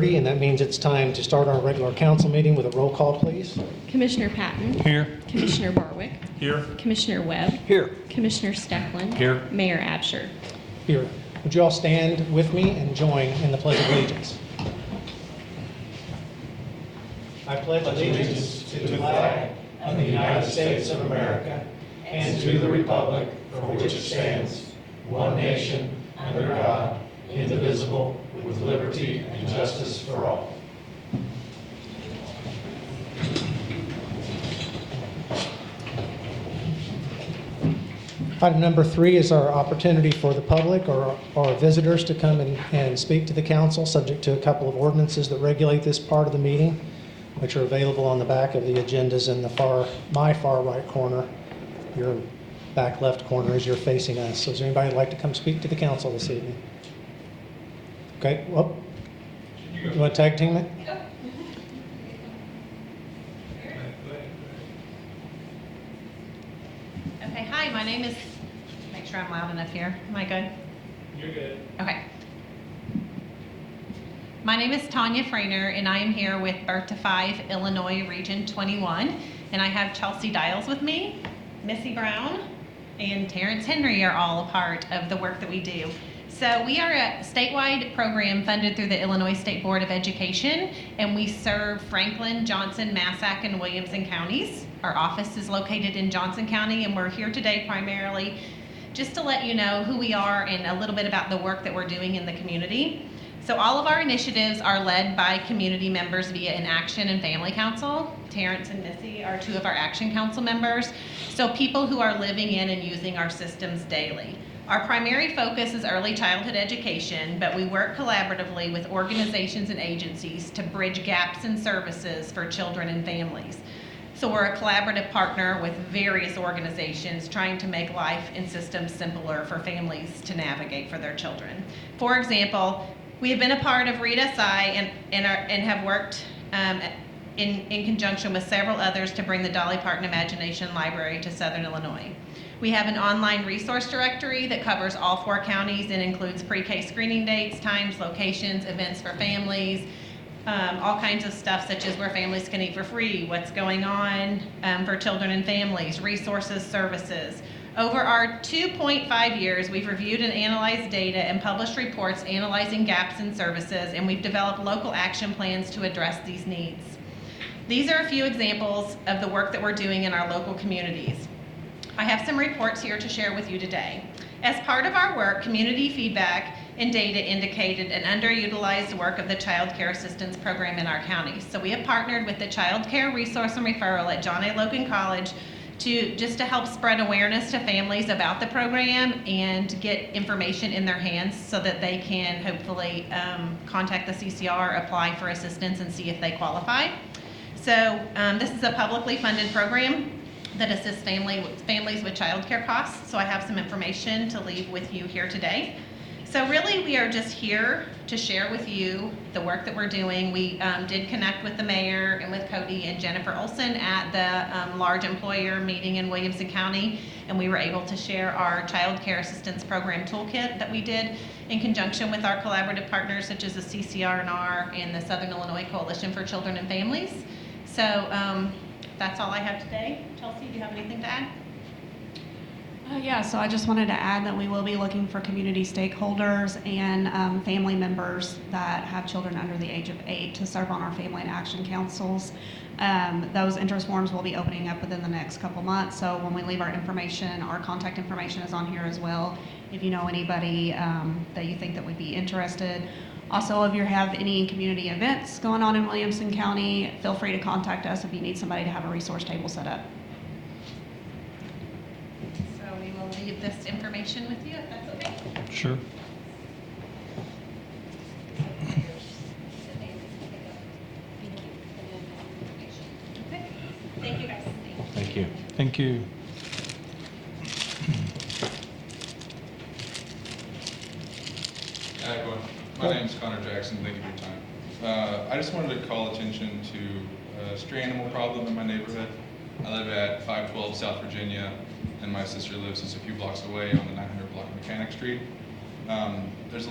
And that means it's time to start our regular council meeting with a roll call, please. Commissioner Patton. Here. Commissioner Barwick. Here. Commissioner Webb. Here. Commissioner Stecklin. Here. Mayor Absher. Here. Would you all stand with me and join in the Pledge of Allegiance? I pledge allegiance to the flag of the United States of America and to the republic for which it stands, one nation, under God, indivisible, with liberty and justice for all. Item number 3 is our opportunity for the public or visitors to come and speak to the council, subject to a couple of ordinances that regulate this part of the meeting, which are available on the back of the agendas in the my far right corner. Your back left corner as you're facing us. So is there anybody who'd like to come speak to the council this evening? Okay, well, you want to tag team it? Okay, hi, my name is, make sure I'm loud enough here. Am I good? You're good. Okay. My name is Tanya Frainer, and I am here with Birth to 5 Illinois Region 21, and I have Chelsea Dials with me, Missy Brown, and Terrence Henry are all a part of the work that we do. So we are a statewide program funded through the Illinois State Board of Education, and we serve Franklin, Johnson, Massac, and Williamson counties. Our office is located in Johnson County, and we're here today primarily just to let you know who we are and a little bit about the work that we're doing in the community. So all of our initiatives are led by community members via an Action and Family Council. Terrence and Missy are 2 of our Action Council members. So people who are living in and using our systems daily. Our primary focus is early childhood education, but we work collaboratively with organizations and agencies to bridge gaps in services for children and families. So we're a collaborative partner with various organizations trying to make life and systems simpler for families to navigate for their children. For example, we have been a part of READ-SI and have worked in conjunction with several others to bring the Dolly Parton Imagination Library to Southern Illinois. We have an online resource directory that covers all 4 counties and includes pre-K screening dates, times, locations, events for families, all kinds of stuff such as where families can eat for free, what's going on for children and families, resources, services. Over our 2.5 years, we've reviewed and analyzed data and published reports analyzing gaps in services, and we've developed local action plans to address these needs. These are a few examples of the work that we're doing in our local communities. I have some reports here to share with you today. As part of our work, community feedback and data indicated an underutilized work of the Child Care Assistance Program in our county. So we have partnered with the Child Care Resource and Referral at John A. Logan College to help spread awareness to families about the program and get information in their hands so that they can hopefully contact the CCR, apply for assistance, and see if they qualify. So this is a publicly funded program that assists families with child care costs. So I have some information to leave with you here today. So really, we are just here to share with you the work that we're doing. We did connect with the mayor and with Cody and Jennifer Olson at the large employer meeting in Williamson County, and we were able to share our child care assistance program toolkit that we did in conjunction with our collaborative partners such as the CCR&R and the Southern Illinois Coalition for Children and Families. So that's all I have today. Chelsea, do you have anything to add? Yeah, so I just wanted to add that we will be looking for community stakeholders and family members that have children under the age of 8 to serve on our family and action councils. Those interest forms will be opening up within the next couple months, so when we leave our information, our contact information is on here as well. If you know anybody that you think that would be interested. Also, if you have any community events going on in Williamson County, feel free to contact us if you need somebody to have a resource table set up. So we will leave this information with you if that's okay. Sure. Okay. Thank you guys. Thank you. Thank you. Hi, everyone. My name is Connor Jackson. Thank you for your time. I just wanted to call attention to a stray animal problem in my neighborhood. I live at 512 South Virginia, and my sister lives just a few blocks away on the 900 block of Mechanic Street. There's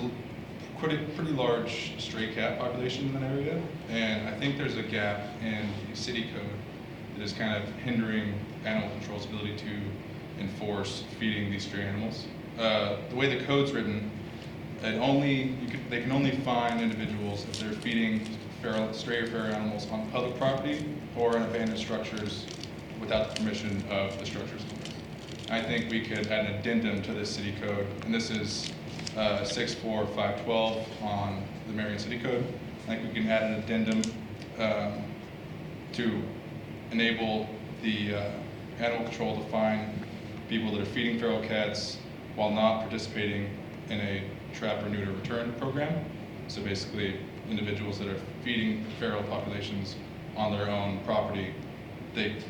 pretty large stray cat population in that area, and I think there's a gap in the city code that is kind of hindering animal control's ability to enforce feeding these stray animals. The way the code's written, they can only fine individuals if they're feeding stray or feral animals on public property or in abandoned structures without the permission of the structures owner. I think we could add an addendum to this city code, and this is 64512 on the Marion City Code. I think we can add an addendum to enable the animal control to fine people that are feeding feral cats while not participating in a trap or neuter return program. So basically, individuals that are feeding feral populations on their own property, it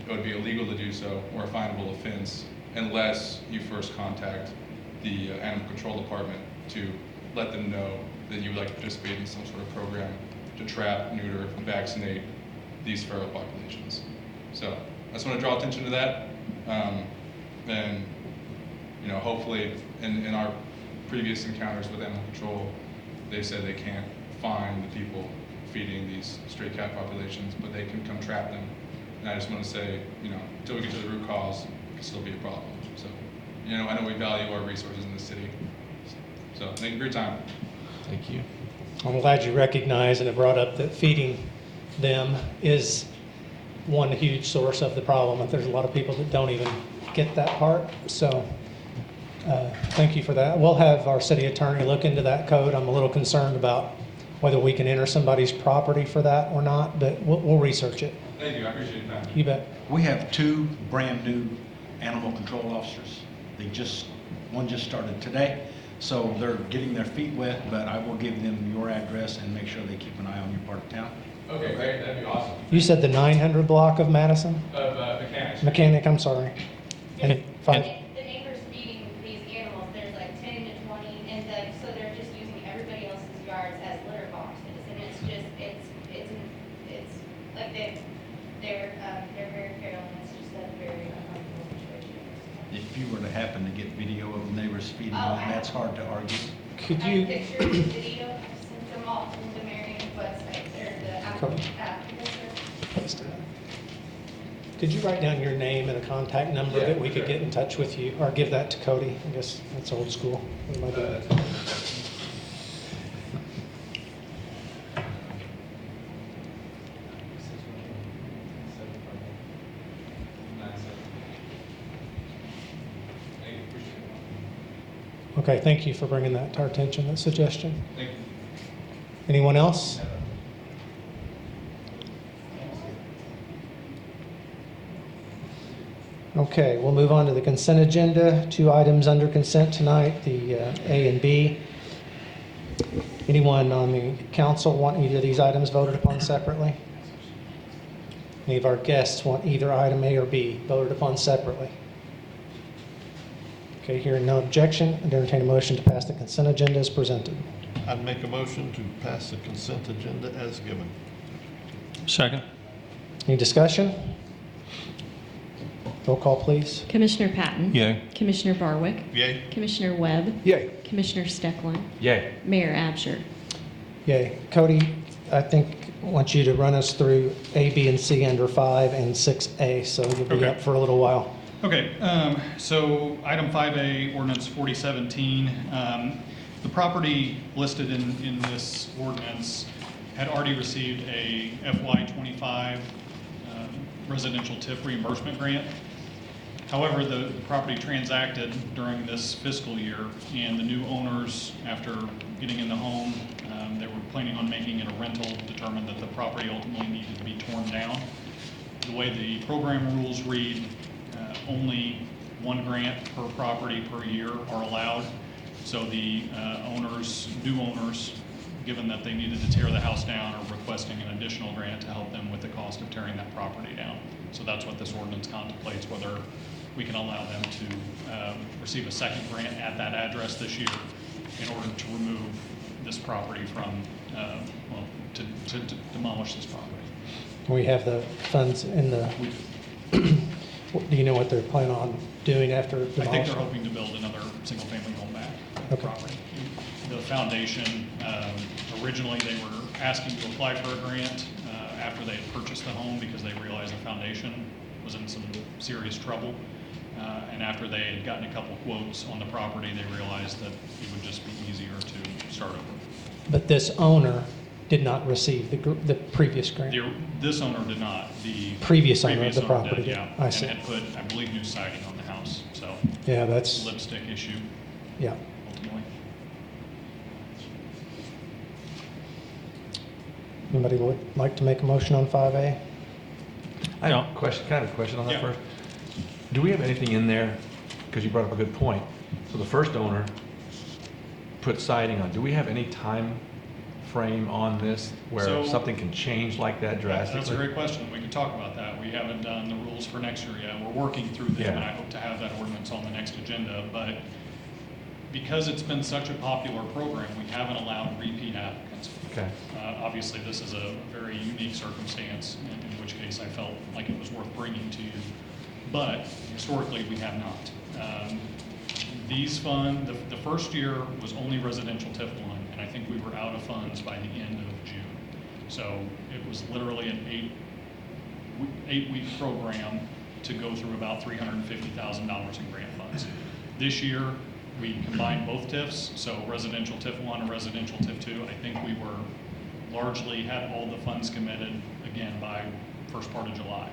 would be illegal to do so or a finable offense unless you first contact the animal control department to let them know that you would like to participate in some sort of program to trap, neuter, and vaccinate these feral populations. So I just want to draw attention to that. And hopefully in our previous encounters with animal control, they said they can't fine the people feeding these stray cat populations, but they can come trap them. And I just want to say, until we get to the root cause, it can still be a problem. So, I know we value our resources in the city. So thank you for your time. Thank you. I'm glad you recognize and have brought up that feeding them is one huge source of the problem. And there's a lot of people that don't even get that part. So thank you for that. We'll have our city attorney look into that code. I'm a little concerned about whether we can enter somebody's property for that or not, but we'll research it. Thank you. I appreciate your time. You bet. We have 2 brand new animal control officers. One just started today, so they're getting their feet wet, but I will give them your address and make sure they keep an eye on your part of town. Okay, great. That'd be awesome. You said the 900 block of Madison? Of mechanics. Mechanic, I'm sorry. And The neighbors feeding these animals, there's like 10 to 20, and so they're just using everybody else's yards as litter boxes, and it's just, it's like they're very feral, and it's just a very uncomfortable situation. If you were to happen to get video of the neighbors feeding Oh, on, that's hard to argue. could I have you, pictures and video, I sent them all from the Marion website, or the Cool. could you write down your name and a contact number Yeah, that we could sure. get in touch with you, or give that to Cody? I guess that's old school. We might do that. Okay, thank you for bringing that to our attention, that suggestion. Thank you. Anyone else? Okay, we'll move on to the consent agenda. 2 items under consent tonight, the A and B. Anyone on the council want either of these items voted upon separately? Any of our guests want either item A or B voted upon separately? Okay, hearing no objection, I'd entertain a motion to pass the consent agenda as presented. I'd make a motion to pass the consent agenda as given. Second. Any discussion? Roll call, please. Commissioner Patton. Yay. Commissioner Barwick. Yay. Commissioner Webb. Yay. Commissioner Stecklin. Yay. Mayor Absher. Yay. Cody, I think I want you to run us through A, B, and C under 5 and 6A, so you'll be Okay. up for a little while. Okay, so item 5A, ordinance 4017. The property listed in this ordinance had already received a FY25 residential TIF reimbursement grant. However, the property transacted during this fiscal year, and the new owners, after getting in the home, they were planning on making it a rental, determined that the property ultimately needed to be torn down. The way the program rules read, only 1 grant per property per year are allowed. So the new owners, given that they needed to tear the house down, are requesting an additional grant to help them with the cost of tearing that property down. So that's what this ordinance contemplates, whether we can allow them to receive a second grant at that address this year in order to remove this property from, to demolish this property. We have the funds in the, do you know what they're planning on doing after I think demolition? they're hoping to build another single-family home back on the Okay. property. the foundation, originally they were asking to apply for a grant after they had purchased the home because they realized the foundation was in some serious trouble. And after they had gotten a couple quotes on the property, they realized that it would just be easier to start over. But this owner did not receive the previous grant. This owner did not. The Previous owner of the did, property. yeah. I see. And had put, I believe, new siding on the house, so Yeah, that's, lipstick issue yeah. ultimately. Anybody would like to make a motion on 5A? I have a question, kind of a question on that Yeah. first. Do we have anything in there, because you brought up a good point, so the first owner put siding on, do we have any time frame on this where So- something can change like that drastically? That's a great question. We can talk about that. We haven't done the rules for next year yet. We're working through them, Yeah. and I hope to have that ordinance on the next agenda. But because it's been such a popular program, we haven't allowed repeat applicants. Okay, Obviously, this is a very unique circumstance, in which case I felt like it was worth bringing to you. But historically, we have not. These funds, the first year was only residential TIF 1, and I think we were out of funds by the end of June. So it was literally an eight-week program to go through about $350,000 in grant funds. This year, we combined both TIFs, so residential TIF 1 and residential TIF 2. I think we were largely had all the funds committed again by first part of July.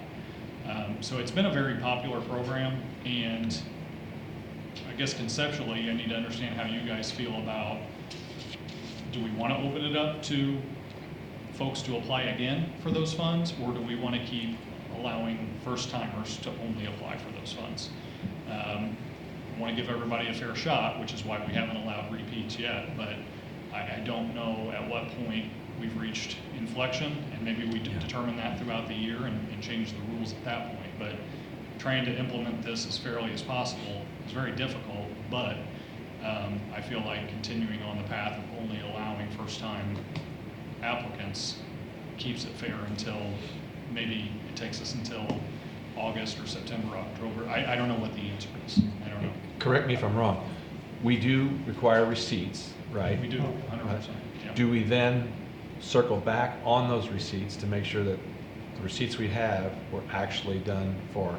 So it's been a very popular program, and I guess conceptually, I need to understand how you guys feel about, do we want to open it up to folks to apply again for those funds, or do we want to keep allowing first-timers to only apply for those funds? I want to give everybody a fair shot, which is why we haven't allowed repeats yet, but I don't know at what point we've reached inflection, and maybe we determine that throughout the year and change the rules at that point. But trying to implement this as fairly as possible is very difficult, but I feel like continuing on the path of only allowing first-time applicants keeps it fair until maybe it takes us until August or September, October. I don't know what the answer is. I don't know. correct me if I'm wrong, we do require receipts, right? We do, 100%. Yeah. Do we then circle back on those receipts to make sure that the receipts we have were actually done for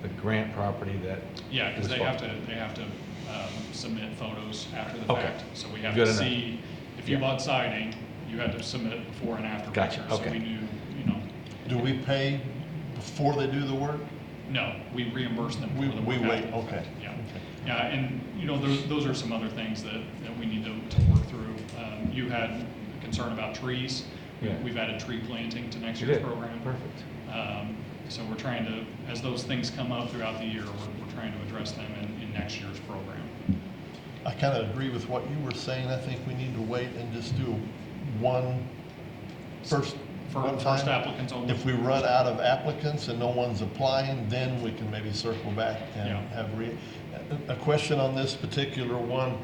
the grant property that? Yeah, because was they have bought? to submit photos after the Okay. fact. So we have Good to enough. see, if you Yeah. bought siding, you had to submit before and after Gotcha, pictures. So okay. we knew, Do we pay before they do the work? no, we reimburse them We for the work. wait, afterwards. okay. Yeah, Okay. yeah, and, those are some other things that we need to work through. You had concern about trees. Yeah. We've added tree planting to next You year's did. program. Perfect. So we're trying to, as those things come up throughout the year, we're trying to address them in next year's program. I kind of agree with what you were saying. I think we need to wait and just do one first First applicants only. If we run out of applicants and no one's applying, then we can maybe circle back and Yeah. have a question on this particular one.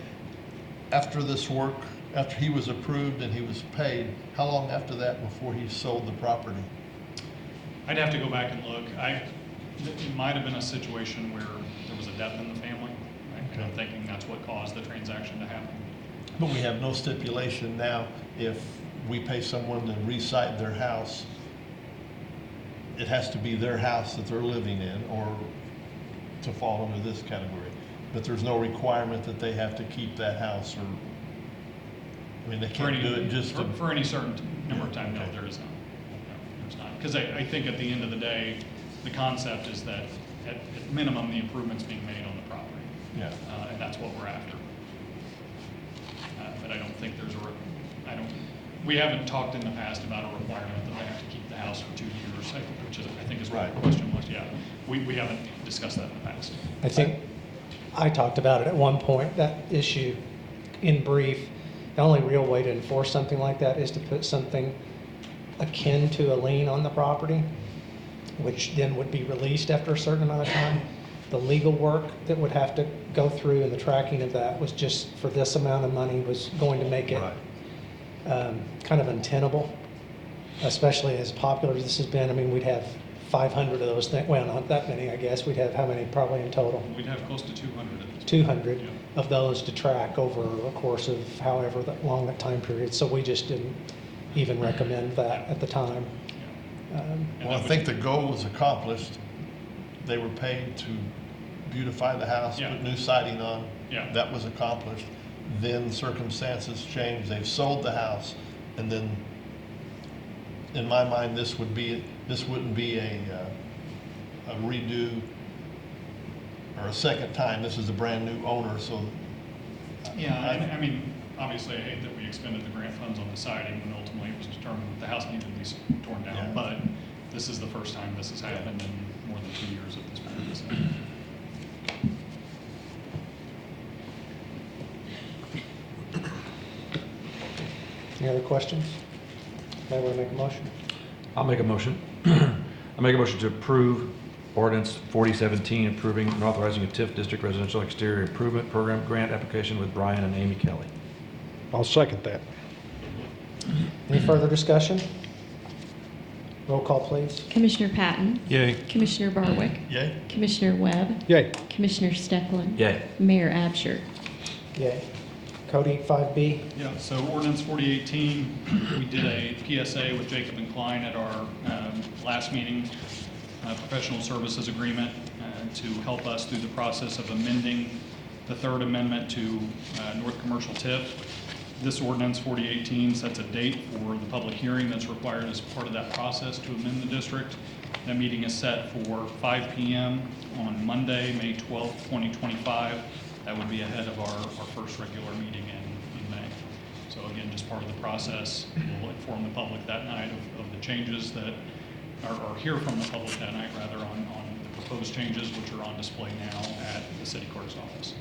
After this work, after he was approved and he was paid, how long after that before he sold the property? I'd have to go back and look. It might have been a situation where there was a death in the family. And I'm thinking that's what caused the transaction to happen. But we have no stipulation now, if we pay someone to re-site their house, it has to be their house that they're living in or to fall under this category. But there's no requirement that they have to keep that house or, I mean, they can't do it just to. For any certain number of time, no, Okay. there is not. No, there's not. Because I think at the end of the day, the concept is that at minimum, the improvement's being made on the property. Yeah. And that's what we're after. But I don't think there's we haven't talked in the past about a requirement that they have to keep the house for 2 years, which is, I think is what the Right. question was, yeah. We haven't discussed that in the past. I think I talked about it at one point, that issue in brief. The only real way to enforce something like that is to put something akin to a lien on the property, which then would be released after a certain amount of time. The legal work that would have to go through and the tracking of that was just for this amount of money was going to make it Right. kind of untenable, especially as popular as this has been. I mean, we'd have 500 of those, well, not that many, I guess. We'd have how many probably in total? We'd have close to 200 at this point. 200 Yeah. of those to track over a course of however that long that time period. So we just didn't even recommend that at the time. And Well, I that think the was- goal was accomplished. They were paid to beautify the house, Yeah. put new siding on. Yeah. That was accomplished. Then circumstances changed. They've sold the house. And then, in my mind, this wouldn't be a redo or a second time. This is a brand new owner, so. Yeah, I mean, obviously, I hate that we expended the grant funds on the siding when ultimately it was determined that the house needed to be torn down. Yeah. But this is the first time this has happened in more than 2 years at this point. So. Any other questions? May we make a motion? I'll make a motion. I'll make a motion to approve ordinance 4017, approving and authorizing a TIF district residential exterior improvement program grant application with Brian and Amy Kelly. I'll second that. Any further discussion? Roll call, please. Commissioner Patton, Yay. Commissioner Barwick, Yay? Commissioner Webb, Yay. Commissioner Stecklin, Yay. Mayor Absher. Yay. Cody, 5B. Yeah, so ordinance 4018, we did a PSA with Jacob and Klein at our last meeting, professional services agreement to help us through the process of amending the third amendment to North Commercial TIF. This ordinance 4018 sets a date for the public hearing that's required as part of that process to amend the district. That meeting is set for 5 p.m. on Monday, May 12th, 2025. That would be ahead of our first regular meeting in May. So again, just part of the process. We'll inform the public that night of the changes that, or hear from the public that night rather on the proposed changes which are on display now at the city clerk's office.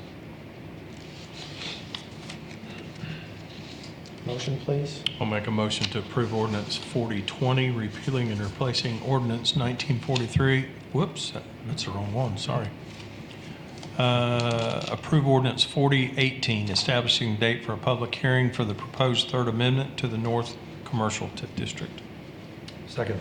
Motion, please. I'll make a motion to approve ordinance 4020, repealing and replacing ordinance 1943. Whoops, that's the wrong one, sorry. Approve ordinance 4018, establishing date for a public hearing for the proposed third amendment to the North Commercial TIF District. Second.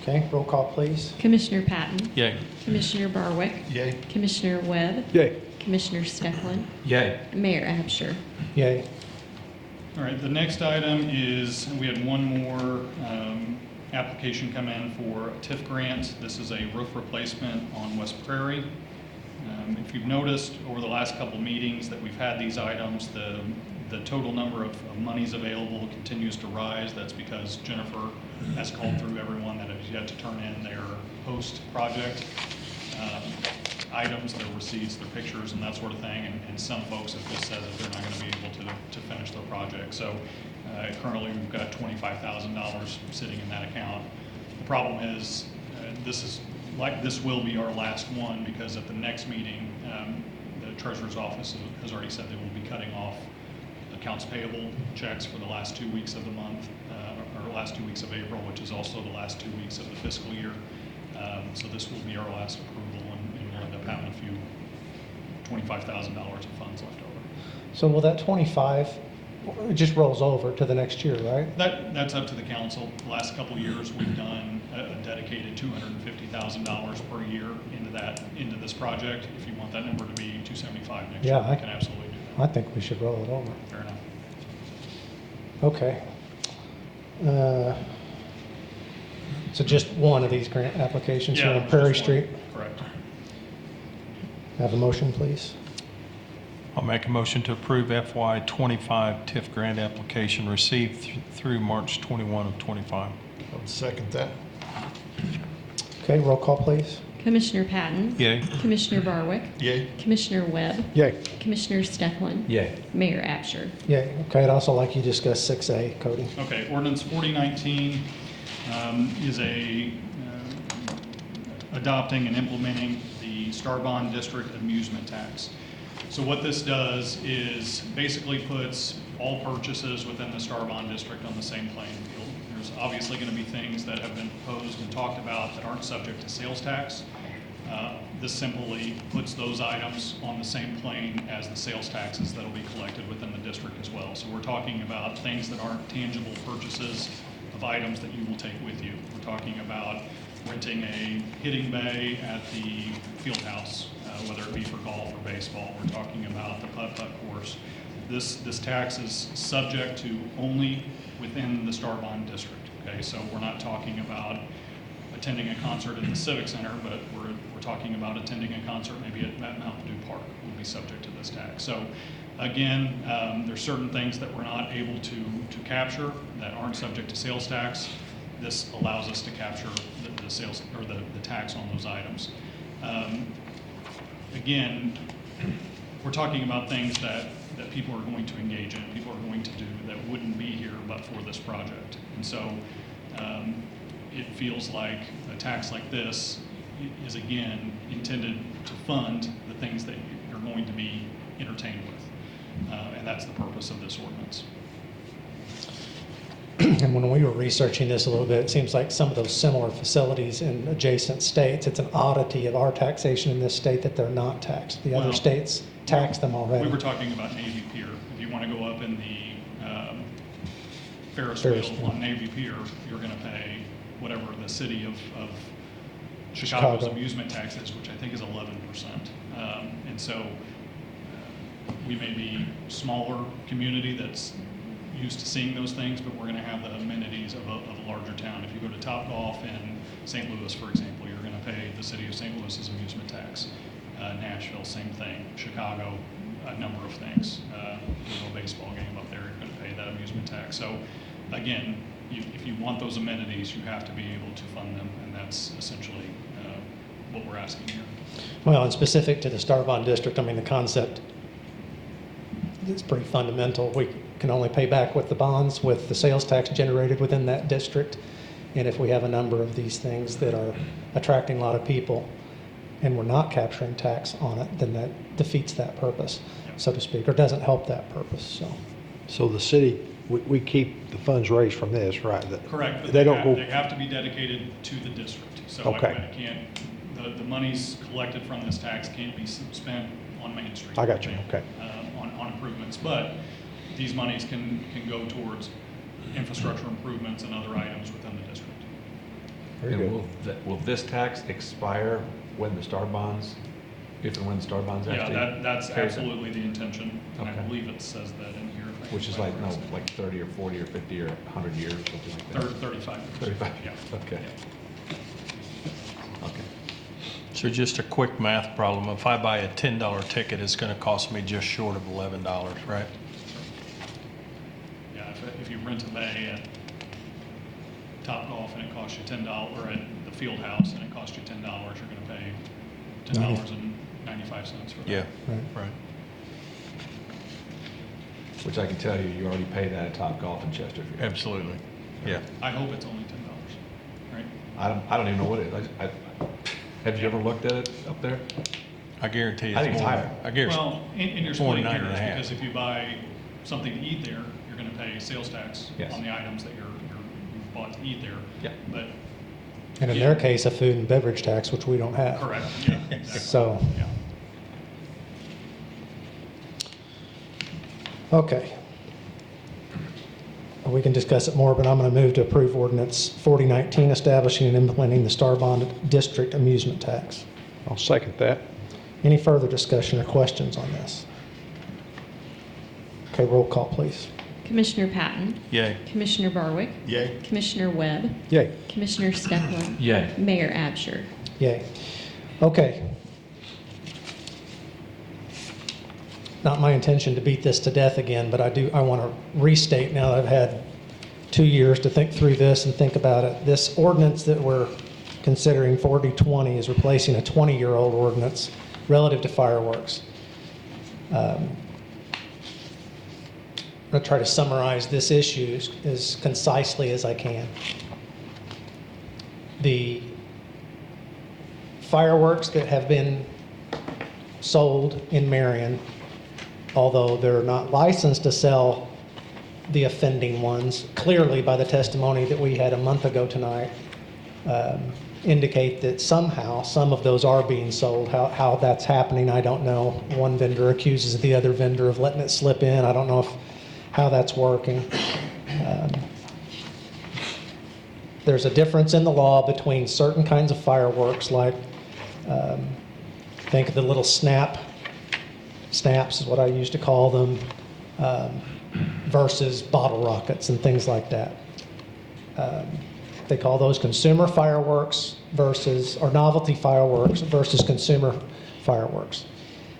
Okay, roll call, please. Commissioner Patton, Yay. Commissioner Barwick, Yay? Commissioner Webb, Yay. Commissioner Stecklin, Yay. Mayor Absher. Yay. All right, the next item is, we had one more application come in for a TIF grant. This is a roof replacement on West Prairie. If you've noticed over the last couple meetings that we've had these items, the total number of monies available continues to rise. That's because Jennifer has called through everyone that has yet to turn in their post-project items, their receipts, their pictures, and that sort of thing. And some folks have just said that they're not going to be able to finish their project. So currently we've got $25,000 sitting in that account. The problem is this will be our last one because at the next meeting, the treasurer's office has already said they will be cutting off accounts payable checks for the last 2 weeks of the month, or last 2 weeks of April, which is also the last 2 weeks of the fiscal year. So this will be our last approval, and we'll end up having a few $25,000 of funds left over. So will that 25, it just rolls over to the next year, right? That's up to the council. The last couple of years, we've done a dedicated $250,000 per year into this project. If you want that number to be 275 next year, Yeah, we can absolutely do that. I think we should roll it over. Fair enough. Okay. So just one of these grant applications here Yeah, on Prairie just one. Street. Correct. Have a motion, please. I'll make a motion to approve FY25 TIF grant application received through March 21 of 25. I would second that. Okay, roll call, please. Commissioner Patton, Yay. Commissioner Barwick, Yay? Commissioner Webb, Yay. Commissioner Stecklin, Yay. Mayor Absher. Yeah, okay, I'd also like you to discuss 6A, Cody. Okay, ordinance 4019 is adopting and implementing the Starbond District amusement tax. So what this does is basically puts all purchases within the Starbond District on the same playing field. There's obviously going to be things that have been proposed and talked about that aren't subject to sales tax. This simply puts those items on the same plane as the sales taxes that will be collected within the district as well. So we're talking about things that aren't tangible purchases of items that you will take with you. We're talking about renting a hitting bay at the field house, whether it be for golf or baseball. We're talking about the putt-putt course. This tax is subject to only within the Star-Bond district, okay? So we're not talking about attending a concert at the Civic Center, but we're talking about attending a concert maybe at Mountain Dew Park would be subject to this tax. So again, there's certain things that we're not able to capture that aren't subject to sales tax. This allows us to capture the sales or the tax on those items. Again, we're talking about things that people are going to engage in, people are going to do that wouldn't be here but for this project. And so it feels like a tax like this is again intended to fund the things that you're going to be entertained with. And that's the purpose of this ordinance. And when we were researching this a little bit, it seems like some of those similar facilities in adjacent states, it's an oddity of our taxation in this state that they're not taxed. The other Well, states tax them already. We were talking about Navy Pier. If you want to go up in the Ferris Ferris wheel wheel. on Navy Pier, you're going to pay whatever the city of Chicago's Chicago. amusement tax is, which I think is 11%. And so we may be smaller community that's used to seeing those things, but we're going to have the amenities of a larger town. If you go to Topgolf in St. Louis, for example, you're going to pay the city of St. Louis's amusement tax. Nashville, same thing. Chicago, a number of things. A baseball game up there, you're going to pay that amusement tax. So again, if you want those amenities, you have to be able to fund them, and that's essentially what we're asking here. Well, and specific to the Star-Bond district, I mean, the concept is pretty fundamental. We can only pay back with the bonds, with the sales tax generated within that district. And if we have a number of these things that are attracting a lot of people and we're not capturing tax on it, then that defeats that purpose, so to speak, or doesn't help that purpose, so. So the city, we keep the funds raised from this, right? Correct, but They don't go, they have to be dedicated to the district. So Okay. I can't, the monies collected from this tax can't be spent on Main Street. I got you, okay. On improvements, but these monies can go towards infrastructure improvements and other items within the district. Very And good. will this tax expire when the Star Bonds, if and when the Star Bonds Yeah, actually? that's carry them? absolutely the intention, and I Okay. believe it says that in here. if I Which is can like, no, find it. like 30 or 40 or 50 or 100 years, something like that? 35 years. 35, Yeah. okay. Yeah. Okay. So just a quick math problem. If I buy a $10 ticket, it's going to cost me just short of $11, right? Yeah, if you rent a bay at Topgolf and it costs you $10, or at the field house and it costs you $10, you're going to pay $10.95 for that. Yeah, Right. right. Which I can tell you, you already pay that at Topgolf in Chesterfield. Absolutely. Yeah. I hope it's only $10, right? I don't even know what it is. Have you ever looked at it up there? I guarantee it's I think it's more. higher. I guarantee. Well, and you're More than splitting 9.5. hairs, because if you buy something to eat there, you're going to pay sales tax Yes. on the items that you bought to eat there. Yeah. But, And in their case, a food and beverage tax, which we don't have. correct, yeah, exactly. So, Yeah. okay. We can discuss it more, but I'm going to move to approve ordinance 4019, establishing and implementing the Star-Bond district amusement tax. I'll second that. Any further discussion or questions on this? Okay, roll call, please. Commissioner Patton, Yay. Commissioner Barwick, Yay. Commissioner Webb, Yay. Commissioner Stefan, Yay. Mayor Absher. Yay. Okay. Not my intention to beat this to death again, but I want to restate now that I've had 2 years to think through this and think about it. This ordinance that we're considering, 4020, is replacing a 20-year-old ordinance relative to fireworks. I'm going to try to summarize this issue as concisely as I can. The fireworks that have been sold in Marion, although they're not licensed to sell the offending ones, clearly by the testimony that we had a month ago tonight, indicate that somehow some of those are being sold. How that's happening, I don't know. One vendor accuses the other vendor of letting it slip in. I don't know how that's working. there's a difference in the law between certain kinds of fireworks, like, think of the little snaps is what I used to call them, versus bottle rockets and things like that. They call those consumer fireworks or novelty fireworks versus consumer fireworks.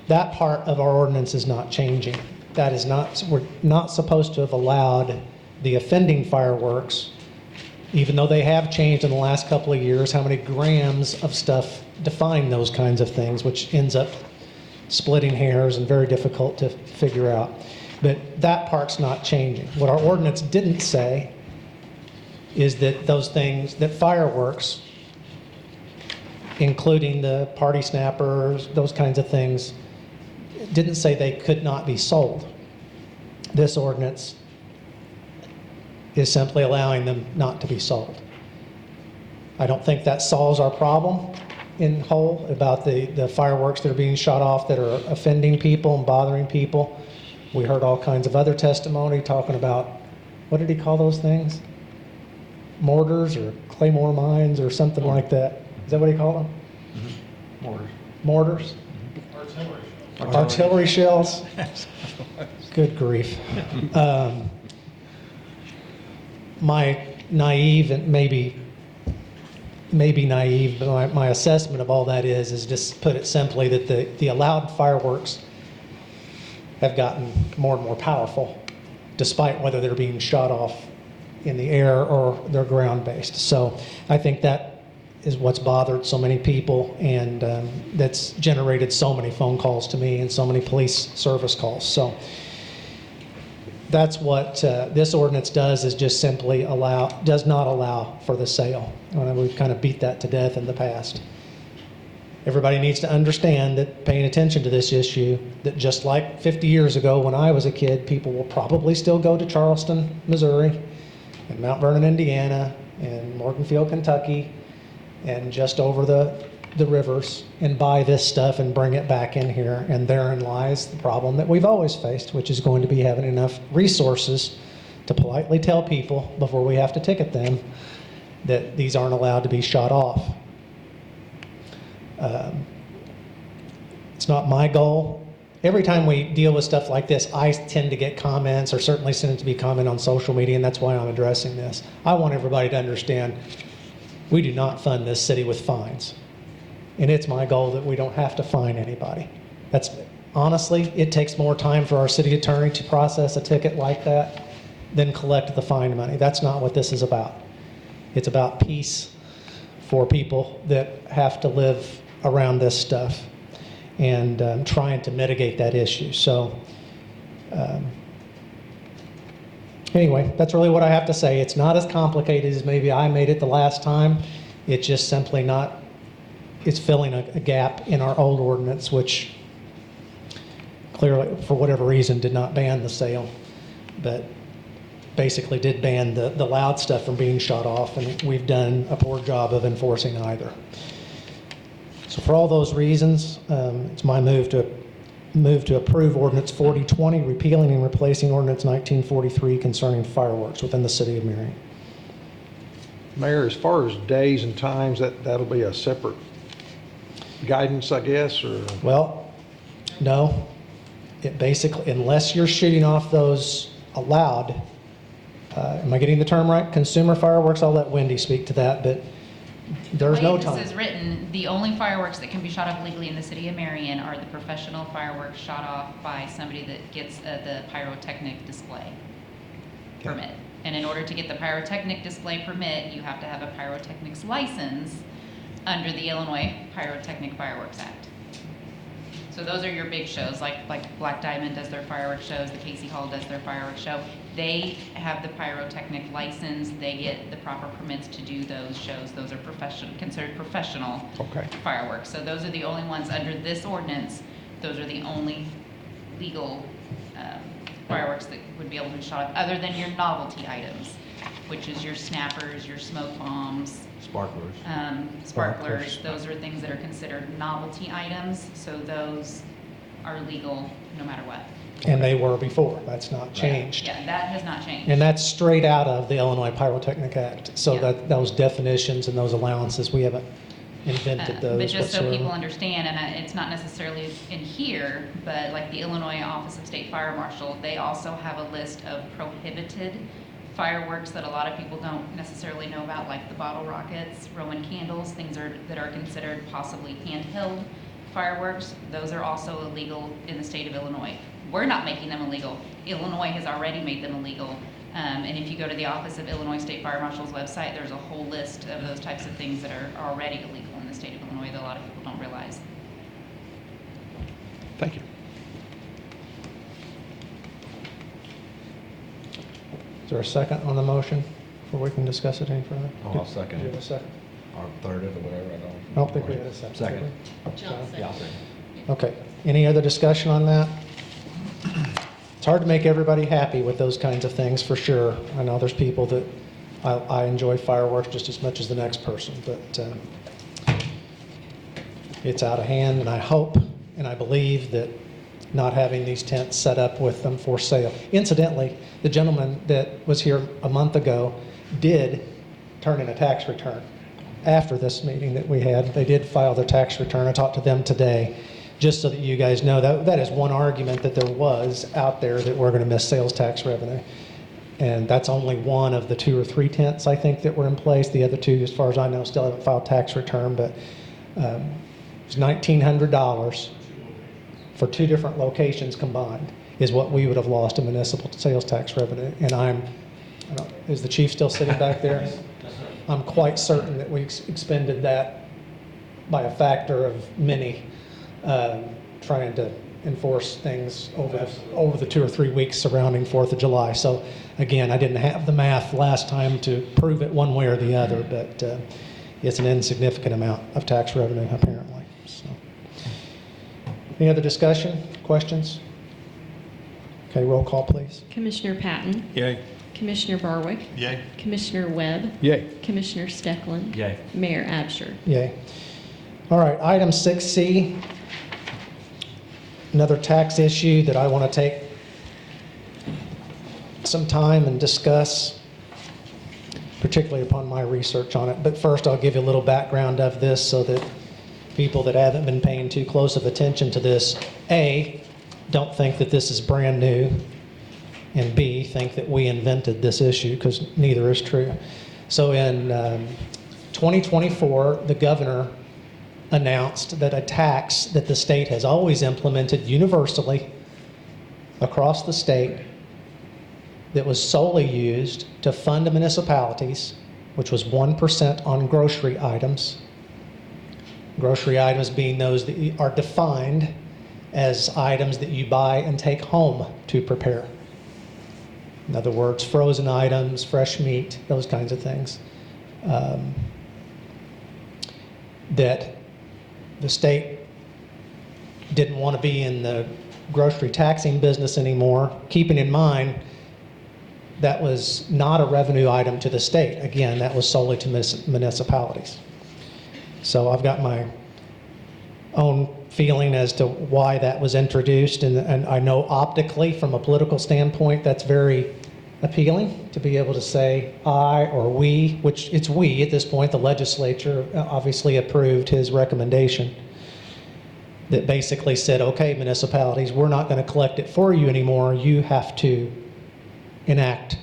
That part of our ordinance is not changing. That is not, we're not supposed to have allowed the offending fireworks, even though they have changed in the last couple of years how many grams of stuff define those kinds of things, which ends up splitting hairs and very difficult to figure out. But that part's not changing. What our ordinance didn't say is that those things, that fireworks, including the party snappers, those kinds of things, didn't say they could not be sold. This ordinance is simply allowing them not to be sold. I don't think that solves our problem in whole about the fireworks that are being shot off that are offending people and bothering people. We heard all kinds of other testimony talking about, what did he call those things? Mortars or claymore mines or something like that. Is that what he called them? Mortars. Mortars? Artillery shells? Good grief. My naive, and maybe naive, but my assessment of all that is just put it simply that the allowed fireworks have gotten more and more powerful, despite whether they're being shot off in the air or they're ground-based. So I think that is what's bothered so many people, and that's generated so many phone calls to me and so many police service calls. So that's what this ordinance does, is just simply does not allow for the sale. We've kind of beat that to death in the past. Everybody needs to understand that, paying attention to this issue, that just like 50 years ago when I was a kid, people will probably still go to Charleston, Missouri, and Mount Vernon, Indiana, and Morganfield, Kentucky, and just over the rivers and buy this stuff and bring it back in here. And therein lies the problem that we've always faced, which is going to be having enough resources to politely tell people before we have to ticket them that these aren't allowed to be shot off. It's not my goal. Every time we deal with stuff like this, I tend to get comments, or certainly send it to be comment on social media, and that's why I'm addressing this. I want everybody to understand we do not fund this city with fines. And it's my goal that we don't have to fine anybody. Honestly, it takes more time for our city attorney to process a ticket like that than collect the fine money. That's not what this is about. It's about peace for people that have to live around this stuff, and trying to mitigate that issue. So anyway, that's really what I have to say. It's not as complicated as maybe I made it the last time. It's just simply not, it's filling a gap in our old ordinance, which clearly, for whatever reason, did not ban the sale, but basically did ban the loud stuff from being shot off, and we've done a poor job of enforcing either. So for all those reasons, it's my move to approve Ordinance 4020, repealing and replacing Ordinance 1943 concerning fireworks within the city of Marion. Mayor, as far as days and times, that'll be a separate guidance, I guess, or? Well, no. It basically, unless you're shooting off those allowed, am I getting the term right? Consumer fireworks, I'll let Wendy speak to that, but there's no time. This is written, the only fireworks that can be shot off legally in the city of Marion are the professional fireworks shot off by somebody that gets the pyrotechnic display permit. And in order to get the pyrotechnic display permit, you have to have a pyrotechnics license under the Illinois Pyrotechnic Fireworks Act. So those are your big shows, like Black Diamond does their fireworks shows, the Casey Hall does their fireworks show. They have the pyrotechnic license, they get the proper permits to do those shows. Those are considered professional fireworks. So those are the only ones under this ordinance. Those are the only legal fireworks that would be able to be shot off, other than your novelty items, which is your snappers, your smoke bombs, sparklers. Those are things that are considered novelty items, so those are legal no matter what. And they were before. That's not changed. Yeah, that has not changed. And that's straight out of the Illinois Pyrotechnic Act. So Yeah. that those definitions and those allowances, we haven't invented those But just so whatsoever. people understand, and it's not necessarily in here, but like the Illinois Office of State Fire Marshal, they also have a list of prohibited fireworks that a lot of people don't necessarily know about, like the bottle rockets, Roman candles, that are considered possibly handheld fireworks. Those are also illegal in the state of Illinois. We're not making them illegal. Illinois has already made them illegal. And if you go to the Office of Illinois State Fire Marshal's website, there's a whole list of those types of things that are already illegal in the state of Illinois that a lot of people don't realize. Thank you. Is there a second on the motion before we can discuss it any further? Oh, I'll second Do you it. have a second? Or third it or whatever, I I don't think we had a second. Second. John? Yeah, I'll second. Okay. Any other discussion on that? It's hard to make everybody happy with those kinds of things, for sure. I know there's people that I enjoy fireworks just as much as the next person, but it's out of hand, and I hope and I believe that not having these tents set up with them for sale. Incidentally, the gentleman that was here a month ago did turn in a tax return. After this meeting that we had, they did file their tax return. I talked to them today, just so that you guys know that is one argument that there was out there, that we're going to miss sales tax revenue. And that's only one of the 2 or 3 tents, I think, that were in place. The other 2, as far as I know, still haven't filed tax return, but it's $1,900 for 2 different locations combined is what we would have lost in municipal sales tax revenue. And is the chief still sitting back there? I'm quite certain that we expended that by a factor of many, trying to enforce things over the 2 or 3 weeks surrounding 4th of July. So again, I didn't have the math last time to prove it one way or the other, but it's an insignificant amount of tax revenue apparently. So, any other discussion, questions? Okay, roll call, please. Commissioner Patton, Yay. Commissioner Barwick, Yay. Commissioner Webb, Yay. Commissioner Steckland, Yay. Mayor Absher. Yay. All right, item 6C, another tax issue that I want to take some time and discuss, particularly upon my research on it. But first, I'll give you a little background of this so that people that haven't been paying too close of attention to this, A, don't think that this is brand new, and B, think that we invented this issue, because neither is true. So in 2024, the governor announced that a tax that the state has always implemented universally across the state, that was solely used to fund municipalities, which was 1% on grocery items. Grocery items being those that are defined as items that you buy and take home to prepare. In other words, frozen items, fresh meat, those kinds of things. That the state didn't want to be in the grocery taxing business anymore, keeping in mind that was not a revenue item to the state. Again, that was solely to municipalities. So I've got my own feeling as to why that was introduced, and I know optically, from a political standpoint, that's very appealing to be able to say I or we, which it's we at this point. The legislature obviously approved his recommendation that basically said, okay, municipalities, we're not going to collect it for you anymore. You have to enact,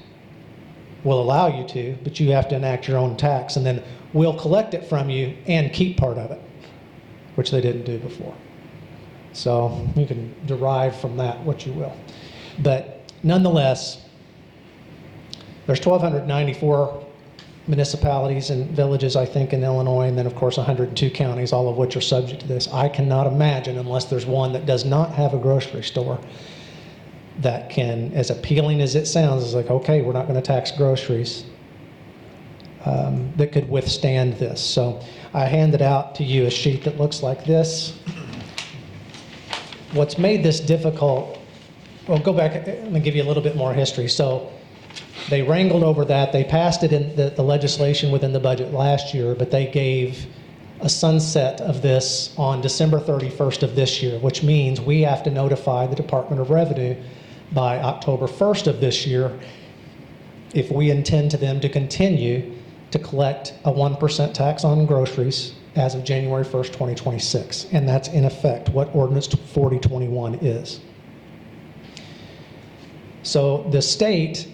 we'll allow you to, but you have to enact your own tax, and then we'll collect it from you and keep part of it, which they didn't do before. So you can derive from that what you will. But nonetheless, there's 1,294 municipalities and villages, I think, in Illinois, and then of course 102 counties, all of which are subject to this. I cannot imagine, unless there's one that does not have a grocery store, that can, as appealing as it sounds, is like, okay, we're not going to tax groceries, that could withstand this. So I handed out to you a sheet that looks like this. What's made this difficult, well, go back, let me give you a little bit more history. So they wrangled over that. They passed it in the legislation within the budget last year, but they gave a sunset of this on December 31st of this year, which means we have to notify the Department of Revenue by October 1st of this year if we intend to them to continue to collect a 1% tax on groceries as of January 1st, 2026. And that's in effect what Ordinance 4021 is. So the state,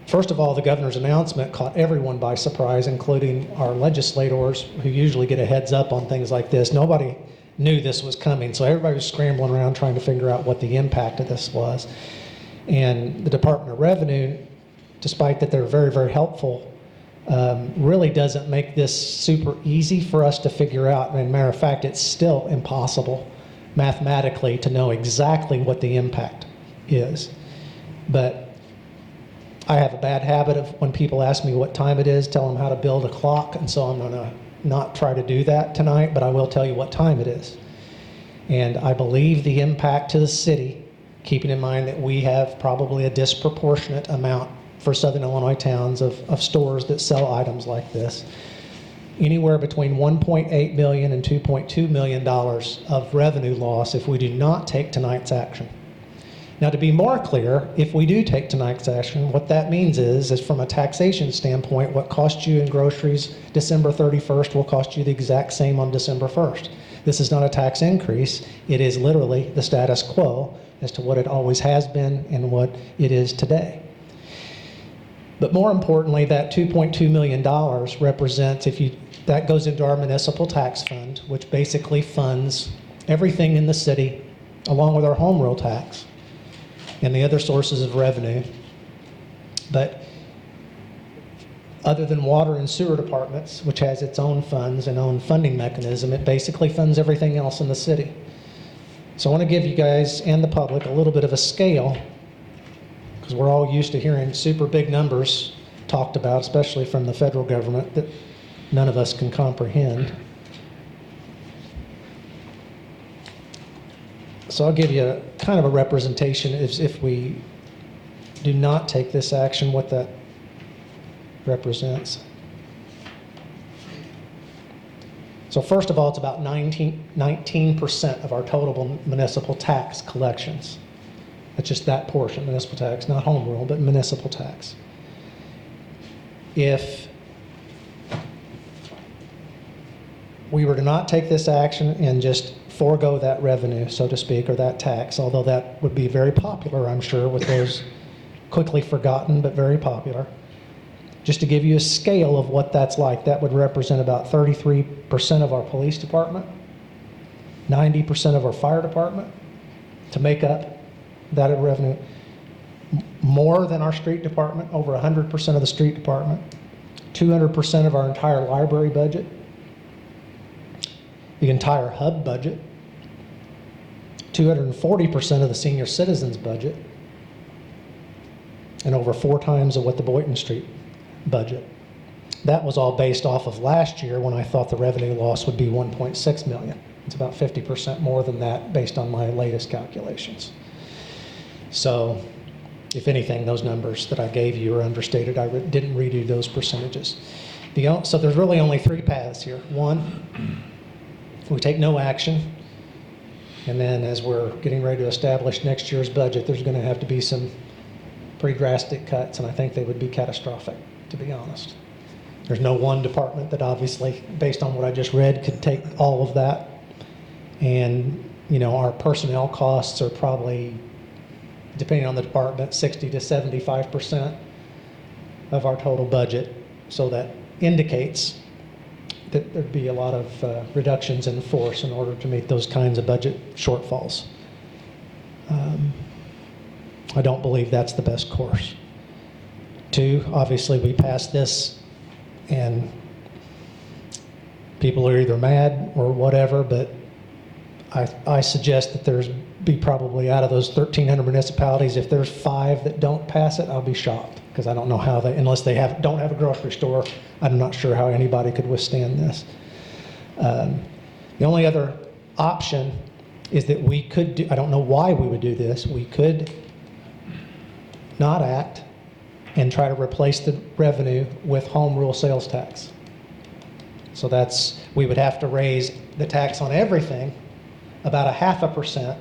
first of all, the governor's announcement caught everyone by surprise, including our legislators who usually get a heads up on things like this. Nobody knew this was coming, so everybody was scrambling around trying to figure out what the impact of this was. And the Department of Revenue, despite that they're very, very helpful, really doesn't make this super easy for us to figure out. And matter of fact, it's still impossible mathematically to know exactly what the impact is. But I have a bad habit of when people ask me what time it is, tell them how to build a clock, and so I'm going to not try to do that tonight, but I will tell you what time it is. And I believe the impact to the city, keeping in mind that we have probably a disproportionate amount for Southern Illinois towns of stores that sell items like this, anywhere between $1.8 million and $2.2 million of revenue loss if we do not take tonight's action. Now, to be more clear, if we do take tonight's action, what that means is from a taxation standpoint, what cost you in groceries December 31st will cost you the exact same on December 1st. This is not a tax increase. It is literally the status quo as to what it always has been and what it is today. But more importantly, that $2.2 million represents, that goes into our municipal tax fund, which basically funds everything in the city, along with our home rule tax and the other sources of revenue. But other than water and sewer departments, which has its own funds and own funding mechanism, it basically funds everything else in the city. So I want to give you guys and the public a little bit of a scale, because we're all used to hearing super big numbers talked about, especially from the federal government, that none of us can comprehend. So I'll give you a kind of a representation if we do not take this action, what that represents. So first of all, it's about 19% of our total municipal tax collections. That's just that portion, municipal tax, not home rule, but municipal tax. If we were to not take this action and just forego that revenue, so to speak, or that tax, although that would be very popular, I'm sure, with those quickly forgotten, but very popular. Just to give you a scale of what that's like, that would represent about 33% of our police department, 90% of our fire department, to make up that revenue. More than our street department, over 100% of the street department, 200% of our entire library budget, the entire hub budget, 240% of the senior citizens budget, and over 4 times of what the Boynton Street budget. That was all based off of last year when I thought the revenue loss would be 1.6 million. It's about 50% more than that based on my latest calculations. So if anything, those numbers that I gave you are understated. I didn't redo those percentages. So there's really only 3 paths here. One, we take no action, and then as we're getting ready to establish next year's budget, there's going to have to be some pretty drastic cuts, and I think they would be catastrophic, to be honest. There's no one department that obviously, based on what I just read, could take all of that. And, our personnel costs are probably, depending on the department, 60 to 75% of our total budget. So that indicates that there'd be a lot of reductions in force in order to meet those kinds of budget shortfalls. I don't believe that's the best course. 2, obviously we pass this and people are either mad or whatever, but I suggest that there's be probably out of those 1,300 municipalities, if there's 5 that don't pass it, I'll be shocked, because I don't know how they, unless they don't have a grocery store, I'm not sure how anybody could withstand this. The only other option is that we could do, I don't know why we would do this, we could not act and try to replace the revenue with home rule sales tax. So we would have to raise the tax on everything about 0.5%,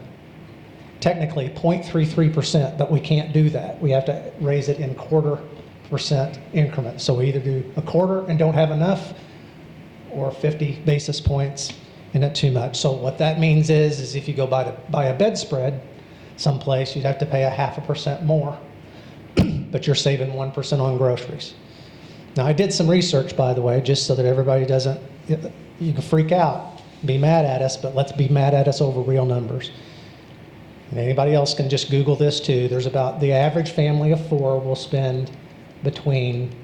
technically 0.33%, but we can't do that. We have to raise it in 0.25% increments. So we either do a quarter and don't have enough, or 50 basis points and not too much. So what that means is if you go buy a bedspread someplace, you'd have to pay 0.5% more, but you're saving 1% on groceries. Now, I did some research, by the way, just so that everybody doesn't, you can freak out, be mad at us, but let's be mad at us over real numbers. And anybody else can just Google this too. There's about, the average family of 4 will spend between,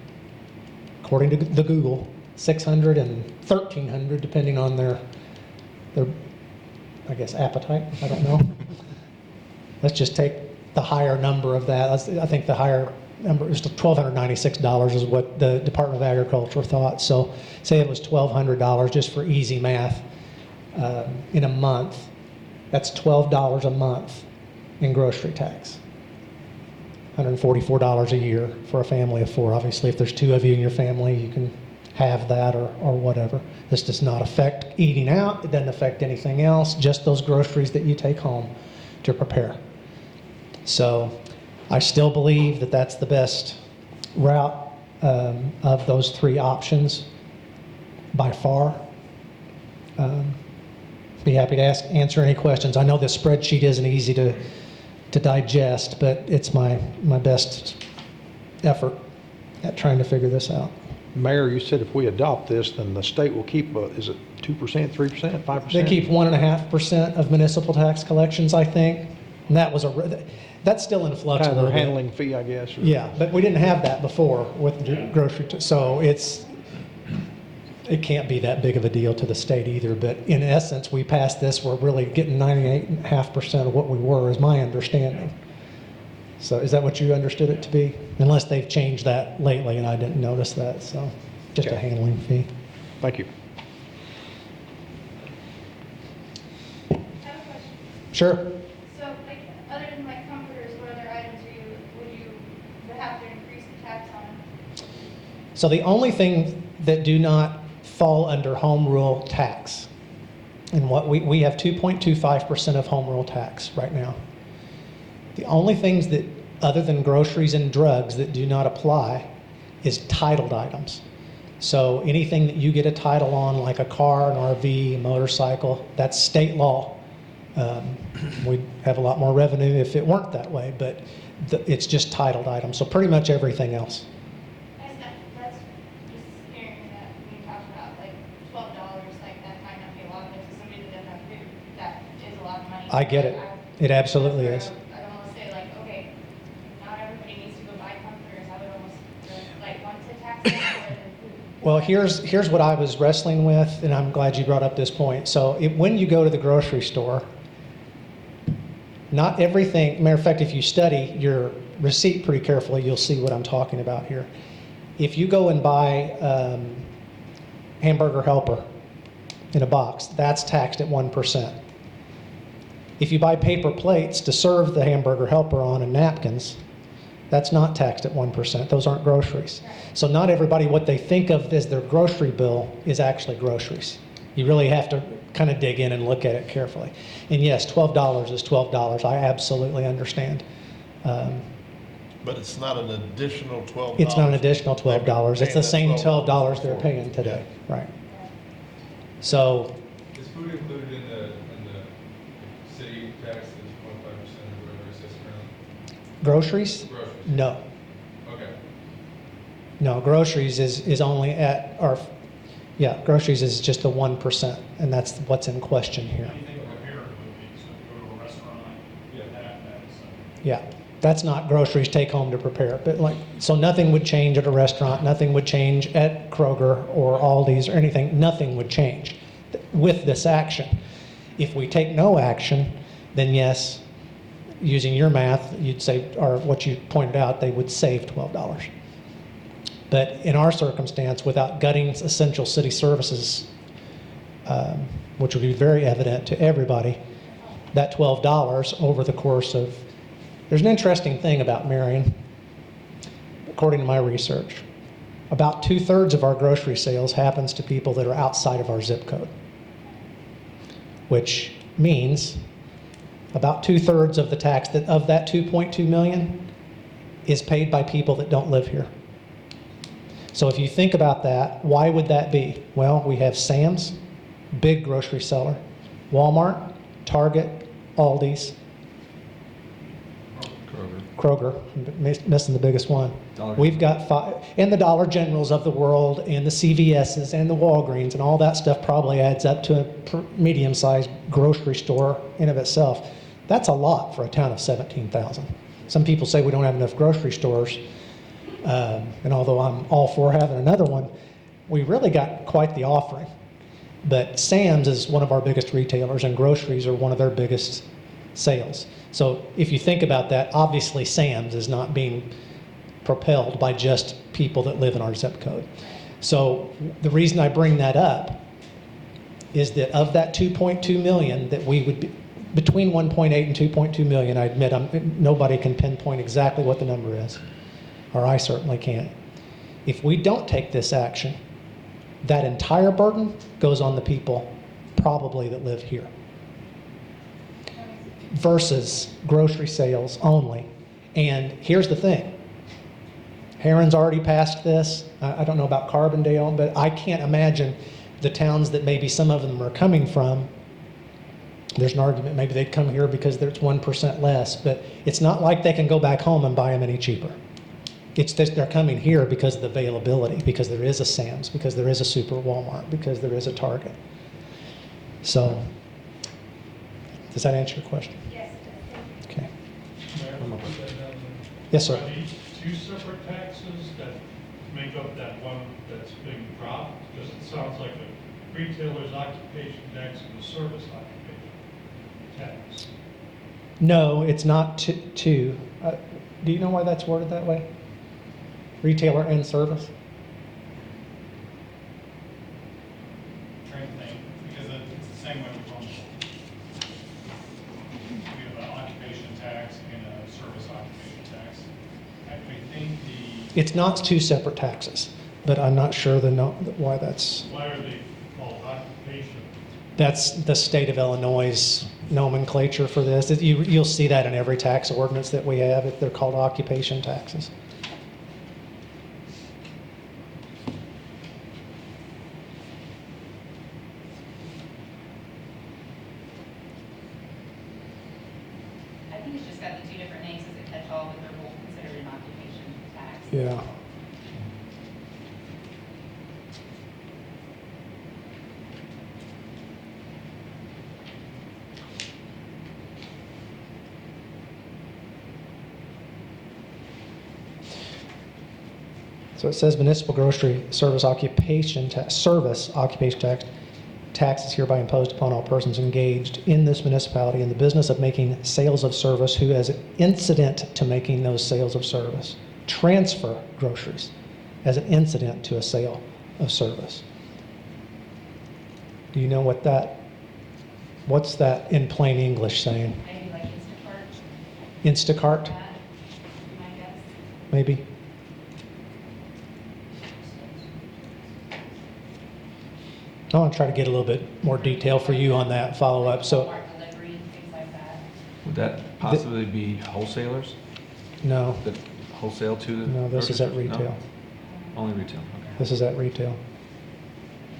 according to the Google, $600 and $1,300, depending on their, I guess, appetite. I don't know. Let's just take the higher number of that. I think the higher number is $1,296 is what the Department of Agriculture thought. So say it was $1,200 just for easy math in a month. That's $12 a month in grocery tax. $144 a year for a family of 4. Obviously, if there's 2 of you in your family, you can have that or whatever. This does not affect eating out. It doesn't affect anything else, just those groceries that you take home to prepare. So I still believe that that's the best route of those 3 options by far. Be happy to answer any questions. I know this spreadsheet isn't easy to digest, but it's my best effort at trying to figure this out. Mayor, you said if we adopt this, then the state will keep, is it 2%, 3%, 5%? They keep 1.5% of municipal tax collections, I think. And that was that's still in flux a Kind of little their bit. handling fee, I guess. Or- Yeah, but we didn't have that before with the grocery, so it can't be that big of a deal to the state either. But in essence, we passed this, we're really getting 98.5% of what we were, is my understanding. So is that what you understood it to be? Unless they've changed that lately and I didn't notice that, so just a handling fee. Thank you. I have a question. Sure. So, like, other than like comforters, what other items would you have to increase the tax on? So the only thing that do not fall under home rule tax, and what we have 2.25% of home rule tax right now. The only things that, other than groceries and drugs, that do not apply is titled items. So anything that you get a title on, like a car, an RV, a motorcycle, that's state law. We'd have a lot more revenue if it weren't that way, but it's just titled items. So pretty much everything else. That's just hearing that when you talk about like $12, like that might not be a lot, but to somebody that doesn't have food, that is a lot of money. I get it. It absolutely is. I don't want to say like, okay, not everybody needs to go buy comforters. I would almost like want to tax them more than food. Well, here's what I was wrestling with, and I'm glad you brought up this point. So when you go to the grocery store, not everything, matter of fact, if you study your receipt pretty carefully, you'll see what I'm talking about here. If you go and buy hamburger helper in a box, that's taxed at 1%. If you buy paper plates to serve the hamburger helper on and napkins, that's not taxed at 1%. Those aren't groceries. So not everybody, what they think of as their grocery bill is actually groceries. You really have to kind of dig in and look at it carefully. And yes, $12 is $12. I absolutely understand. But it's not an additional $12. It's not an additional $12. It's the same $12 they're before. paying today. Right. So Is food included in the city tax, the 25% or whatever it says currently? groceries? Groceries? No. Okay. No, groceries is only at, or, yeah, groceries is just the 1%, and that's what's in question here. Anything prepared would be, so if you go to a restaurant, that's, Yeah, that's not groceries take home to prepare, but like, so nothing would change at a restaurant, nothing would change at Kroger or Aldi's or anything, nothing would change with this action. If we take no action, then yes, using your math, you'd say, or what you pointed out, they would save $12. But in our circumstance, without gutting essential city services, which would be very evident to everybody, that $12 over the course of, there's an interesting thing about Marion, according to my research. about 2/3 of our grocery sales happens to people that are outside of our zip code, which means about 2/3 of the tax of that 2.2 million is paid by people that don't live here. So if you think about that, why would that be? Well, we have Sam's, big grocery seller, Walmart, Target, Aldi's, Kroger, missing the biggest one. We've got five, and the Dollar Generals of the world, and the CVS's, and the Walgreens, and all that stuff probably adds up to a medium-sized grocery store in of itself. That's a lot for a town of 17,000. Some people say we don't have enough grocery stores, and although I'm all for having another one, we really got quite the offering. But Sam's is one of our biggest retailers, and groceries are one of their biggest sales. So if you think about that, obviously Sam's is not being propelled by just people that live in our zip code. So the reason I bring that up is that of that 2.2 million that we would be, between 1.8 and 2.2 million, I admit nobody can pinpoint exactly what the number is, or I certainly can't. If we don't take this action, that entire burden goes on the people probably that live here, versus grocery sales only. And here's the thing. Heron's already passed this. I don't know about Carbondale, but I can't imagine the towns that maybe some of them are coming from. There's an argument maybe they'd come here because there's 1% less, but it's not like they can go back home and buy them any cheaper. It's that they're coming here because of the availability, because there is a Sam's, because there is a Super Walmart, because there is a Target. So, does that answer your question? Yes, it does. Okay. Yes, sir. Are these two separate taxes that make up that one that's being dropped? Because it sounds like a retailer's occupation tax and a service occupation tax. No, it's not two. Do you know why that's worded that way? Retailer and service? Trying to think, because it's the same way with home. We have an occupation tax and a service occupation tax. I think It's not two separate taxes, but I'm not sure why that's. Why are they called occupation? That's the state of Illinois' nomenclature for this. You'll see that in every tax ordinance that we have. They're called occupation taxes. I think it's just got the two different names as a catch-all, but they're both considered an occupation tax. Yeah. So it says municipal grocery service occupation tax, tax is hereby imposed upon all persons engaged in this municipality in the business of making sales of service who, as an incident to making those sales of service, transfer groceries as an incident to a sale of service. Do you know what's that in plain English saying? Maybe like Instacart. Instacart, That, my guess. maybe? I want to try to get a little bit more detail for you on that follow-up. So, Walmart delivery, things like that. Would that possibly be wholesalers no, that wholesale to the? no, this is at grocery stores? retail. No? Only retail, okay. This is at retail.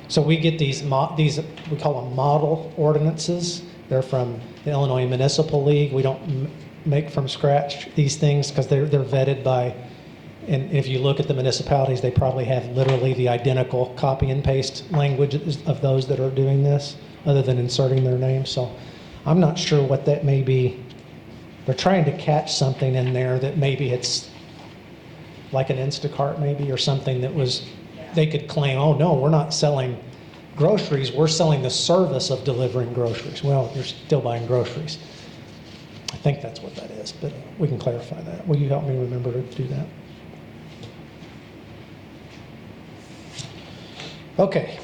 So we get these, we call them model ordinances. They're from the Illinois Municipal League. We don't make from scratch these things because they're vetted by, and if you look at the municipalities, they probably have literally the identical copy and paste language of those that are doing this, other than inserting their name. So I'm not sure what that may be. They're trying to catch something in there that maybe it's like an Instacart maybe, or something that was, they could claim, oh no, we're not selling groceries, we're selling the service of delivering groceries. Well, you're still buying groceries. I think that's what that is, but we can clarify that. Will you help me remember to do that? Okay.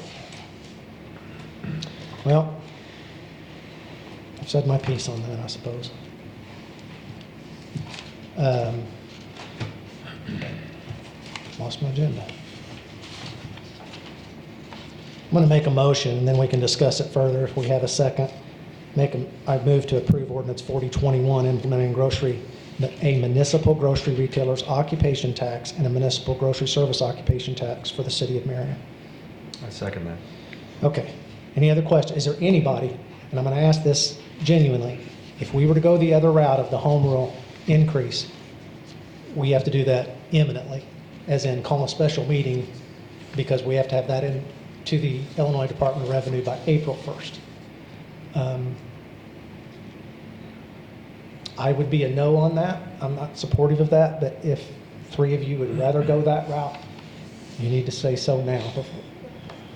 Well, I've said my piece on that, I suppose. Lost my agenda. I'm going to make a motion, and then we can discuss it further if we have a second. I move to approve ordinance 4021, implementing a municipal grocery retailer's occupation tax and a municipal grocery service occupation tax for the city of Marion. I second that. Okay. Any other questions? Is there anybody, and I'm going to ask this genuinely, if we were to go the other route of the home rule increase, we have to do that imminently, as in call a special meeting, because we have to have that in to the Illinois Department of Revenue by April 1st. I would be a no on that. I'm not supportive of that, but if three of you would rather go that route, you need to say so now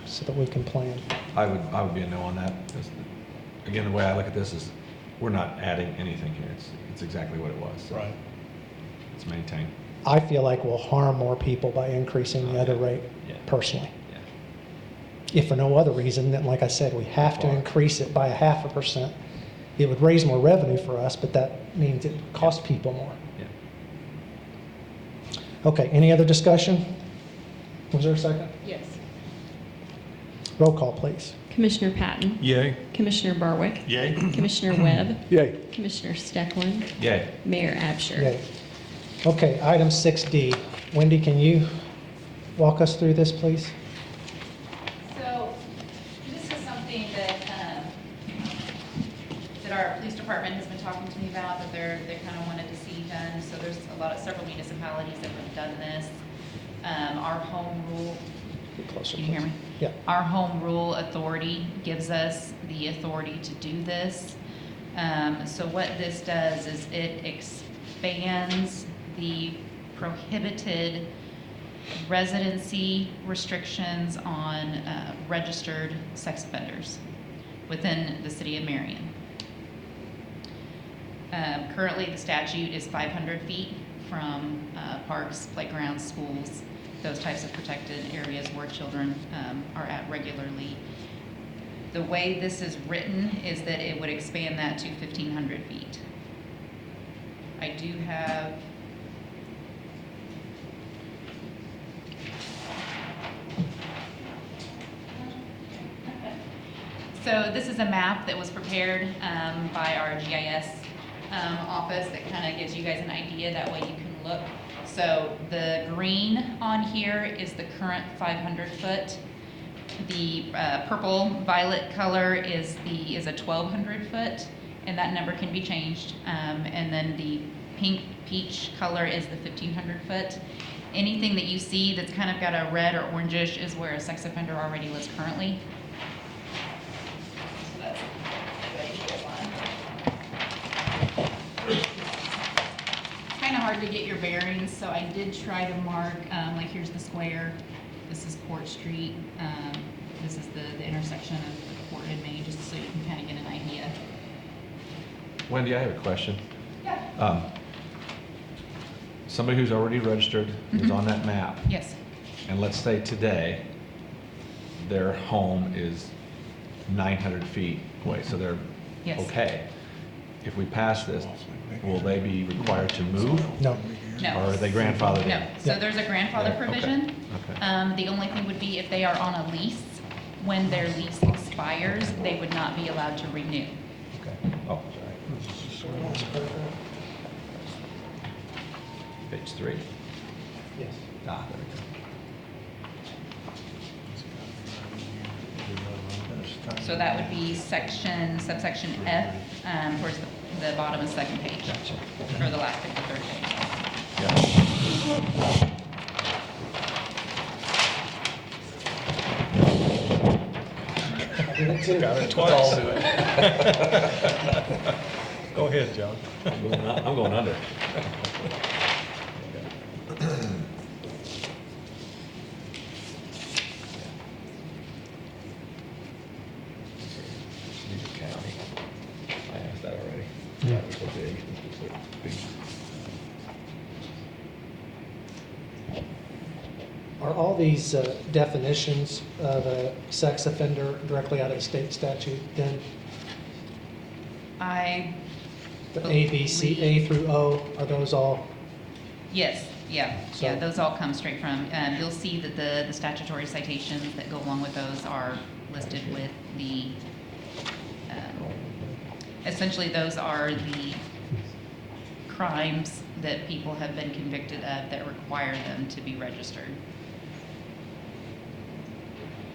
so that we can plan. I would be a no on that. Because, again, the way I look at this is, we're not adding anything here. It's exactly what it was. So Right. it's maintained. I feel like we'll harm more people by increasing the other rate Yeah. personally. Yeah. If for no other reason, then like I said, we have to increase it by 0.5%. It would raise more revenue for us, but that means it costs people more. Yeah. Okay, any other discussion? Was there a second? Yes. Roll call, please. Commissioner Patton? Yay. Commissioner Barwick? Yay. Commissioner Webb? Yay. Commissioner Steckland? Yay. Mayor Absher? Yay. Okay, item 6D. Wendy, can you walk us through this, please? So, this is something that, that our police department has been talking to me about, that they kind of wanted to see done. So there's several municipalities that have done this. Our home rule, Get closer, can you hear please. me? Yeah. Our home rule authority gives us the authority to do this. So what this does is it expands the prohibited residency restrictions on registered sex offenders within the city of Marion. Currently, the statute is 500 feet from parks, playgrounds, schools, those types of protected areas where children are at regularly. The way this is written is that it would expand that to 1,500 feet. I do have So this is a map that was prepared by our GIS office that kind of gives you guys an idea. That way you can look. So the green on here is the current 500 foot. The purple violet color is a 1,200 foot, and that number can be changed. And then the pink peach color is the 1,500 foot. Anything that you see that's kind of got a red or orangish is where a sex offender already lives currently. So that's a good idea one. It's kind of hard to get your bearings, so I did try to mark, like here's the square, this is Court Street, this is the intersection of Court and Main, just so you can kind of get an idea. Wendy, I have a question. Yeah. Somebody who's already registered is on that map, Yes. and let's say today, their home is 900 feet away, so they're Yes. okay. If we pass this, will they be required to move? No. No. Or are they grandfathered in? No, so there's a grandfather Yeah, okay, provision. okay. The only thing would be if they are on a lease, when their lease expires, they would not be allowed to renew. Okay. Oh, sorry. Page 3. Yes. Ah, there we go. So that would be subsection F, towards the bottom of the second page. Gotcha. Or the last page, the third page. Yeah. Got it twice. Go ahead, John. I'm going under. These are county. I asked that already. That was so big. Big. Are all these definitions of a sex offender directly out of the state statute then? I The A, B, C, A through O, are those all? Yes, Yeah, So- yeah, those all come straight from, you'll see that the statutory citations that go along with those are listed with the, essentially those are the crimes that people have been convicted of that require them to be registered.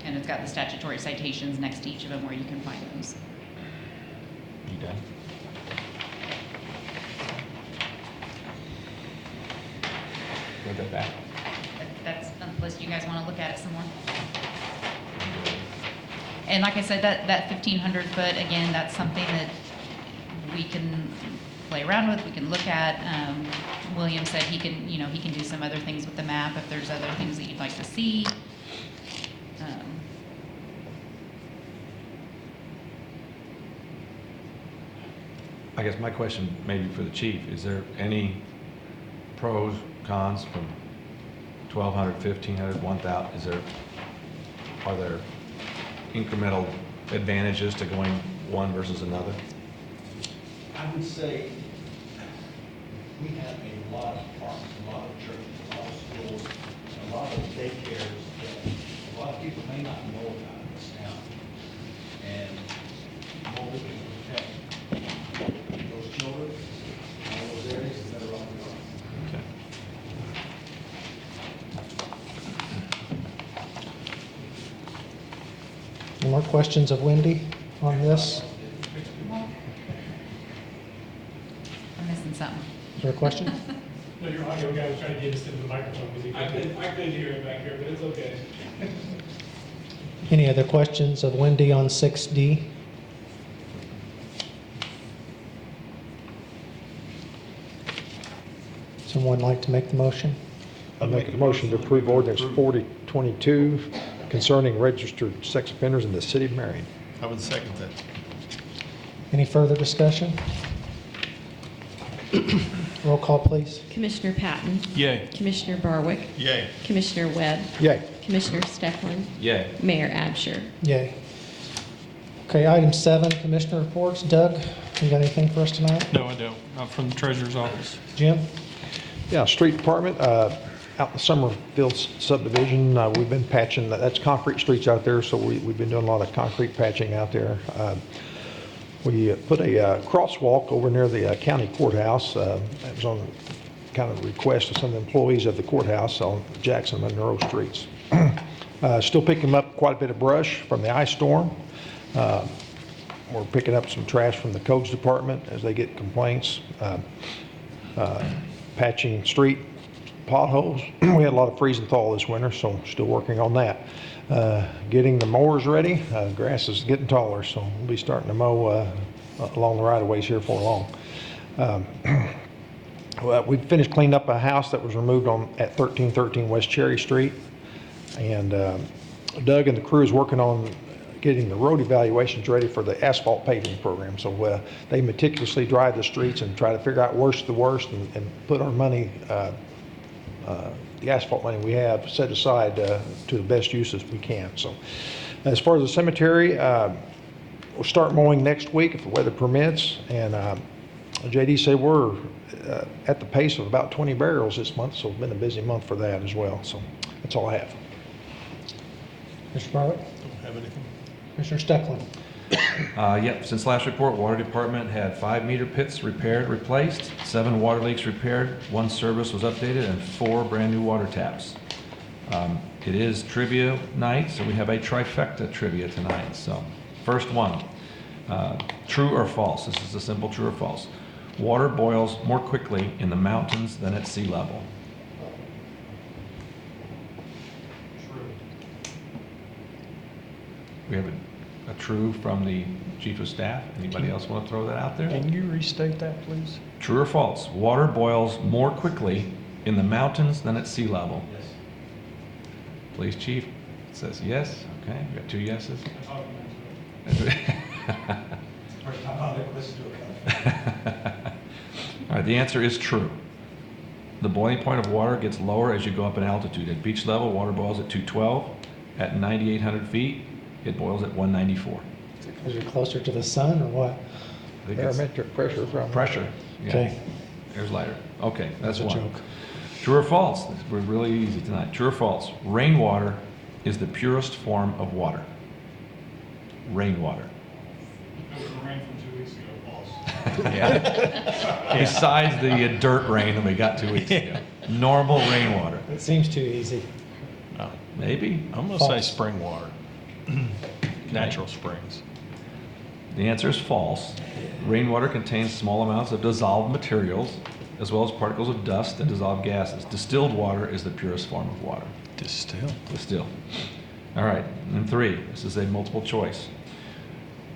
And it's got the statutory citations next to each of them where you can find those. You done? Go that back. That's, unless you guys want to look at it some more. And like I said, that 1,500 foot, again, that's something that we can play around with, we can look at. William said he can, he can do some other things with the map if there's other things that you'd like to see. I guess my question maybe for the chief, is there any pros, cons from 1,200, 1,500, 1,000? Are there incremental advantages to going one versus another? I would say we have a lot of parks, a lot of churches, a lot of schools, a lot of daycares that a lot of people may not know about in this town. And the more we can protect those children and those areas, the better off we are. Okay. Any more questions of Wendy on this? I'm missing something. Is there a question? No, your audio guy was trying to get us into the microphone because he couldn't. I couldn't hear him back here, but it's okay. Any other questions of Wendy on 6D? Someone like to make the motion? I make a motion to approve ordinance 4022 concerning registered sex offenders in the city of Marion. I would second that. Any further discussion? Roll call, please. Commissioner Patton, Yay. Commissioner Barwick, Yay. Commissioner Webb, Yay. Commissioner Stefan, Yay. Mayor Absher. Yay. Okay, item 7, commissioner reports. Doug, you got anything for us tonight? No, I don't. Not from the treasurer's office. Jim? Yeah, street department, out in the Summerfield subdivision, we've been patching, that's concrete streets out there, so we've been doing a lot of concrete patching out there. We put a crosswalk over near the county courthouse. That was on kind of request of some employees of the courthouse on Jackson and Monroe streets. Still picking up quite a bit of brush from the ice storm. We're picking up some trash from the codes department as they get complaints. Patching street potholes. We had a lot of freeze and thaw this winter, so still working on that. Getting the mowers ready. Grass is getting taller, so we'll be starting to mow along the right-of-ways here for long. Well, we finished cleaning up a house that was removed at 1313 West Cherry Street, and Doug and the crew is working on getting the road evaluations ready for the asphalt paving program. So they meticulously drive the streets and try to figure out worst the worst and put our money, the asphalt money we have set aside to the best use as we can. So as far as the cemetery, we'll start mowing next week if the weather permits. And JD said we're at the pace of about 20 burials this month, so it's been a busy month for that as well. So that's all I have. Mr. Barwick? Don't have anything. Commissioner Stecklin? Yep, since last report, Water Department had 5 meter pits repaired, replaced, 7 water leaks repaired, 1 service was updated, and 4 brand new water taps. It is trivia night, so we have a trifecta trivia tonight. So, first one, true or false? This is a simple true or false. Water boils more quickly in the mountains than at sea level. We have a true from the chief of staff. Anybody else want to throw that out there? Can you restate that, please? True or false? Water boils more quickly in the mountains than at sea level. Yes. Police chief says yes. Okay, we got 2 yeses. First time I've listened to it. All right, the answer is true. The boiling point of water gets lower as you go up in altitude. At beach level, water boils at 212. At 9,800 feet, it boils at 194. Because you're closer to the sun or what? I think it's Barometric pressure from. pressure. Yeah. Okay. Air's lighter. Okay, that's a one. joke. True or false? We're really easy tonight. True or false? Rainwater is the purest form of water. Rainwater. Because of the rain from 2 weeks ago, false. Yeah. Besides the dirt rain that we got 2 weeks ago. Normal rainwater. It seems too easy. Maybe. I'm going to say False. spring water. Natural springs. The answer is false. Rainwater contains small amounts of dissolved materials, as well as particles of dust and dissolved gases. Distilled water is the purest form of water. Distilled. All right, and 3. This is a multiple choice.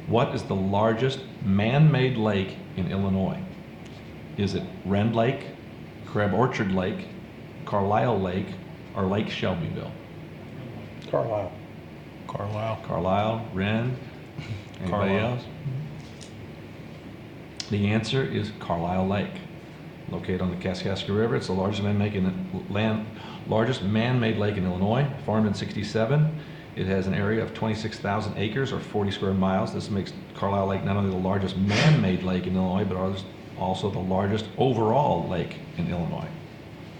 What is the largest man-made lake in Illinois? Is it Rend Lake, Crab Orchard Lake, Carlisle Lake, or Lake Shelbyville? Carlisle. Carlisle, Rend. Anybody Carlisle. else? The answer is Carlisle Lake, located on the Kaskaskia River. It's the largest man-made lake in Illinois, formed in '67. It has an area of 26,000 acres or 40 square miles. This makes Carlisle Lake not only the largest man-made lake in Illinois, but also the largest overall lake in Illinois.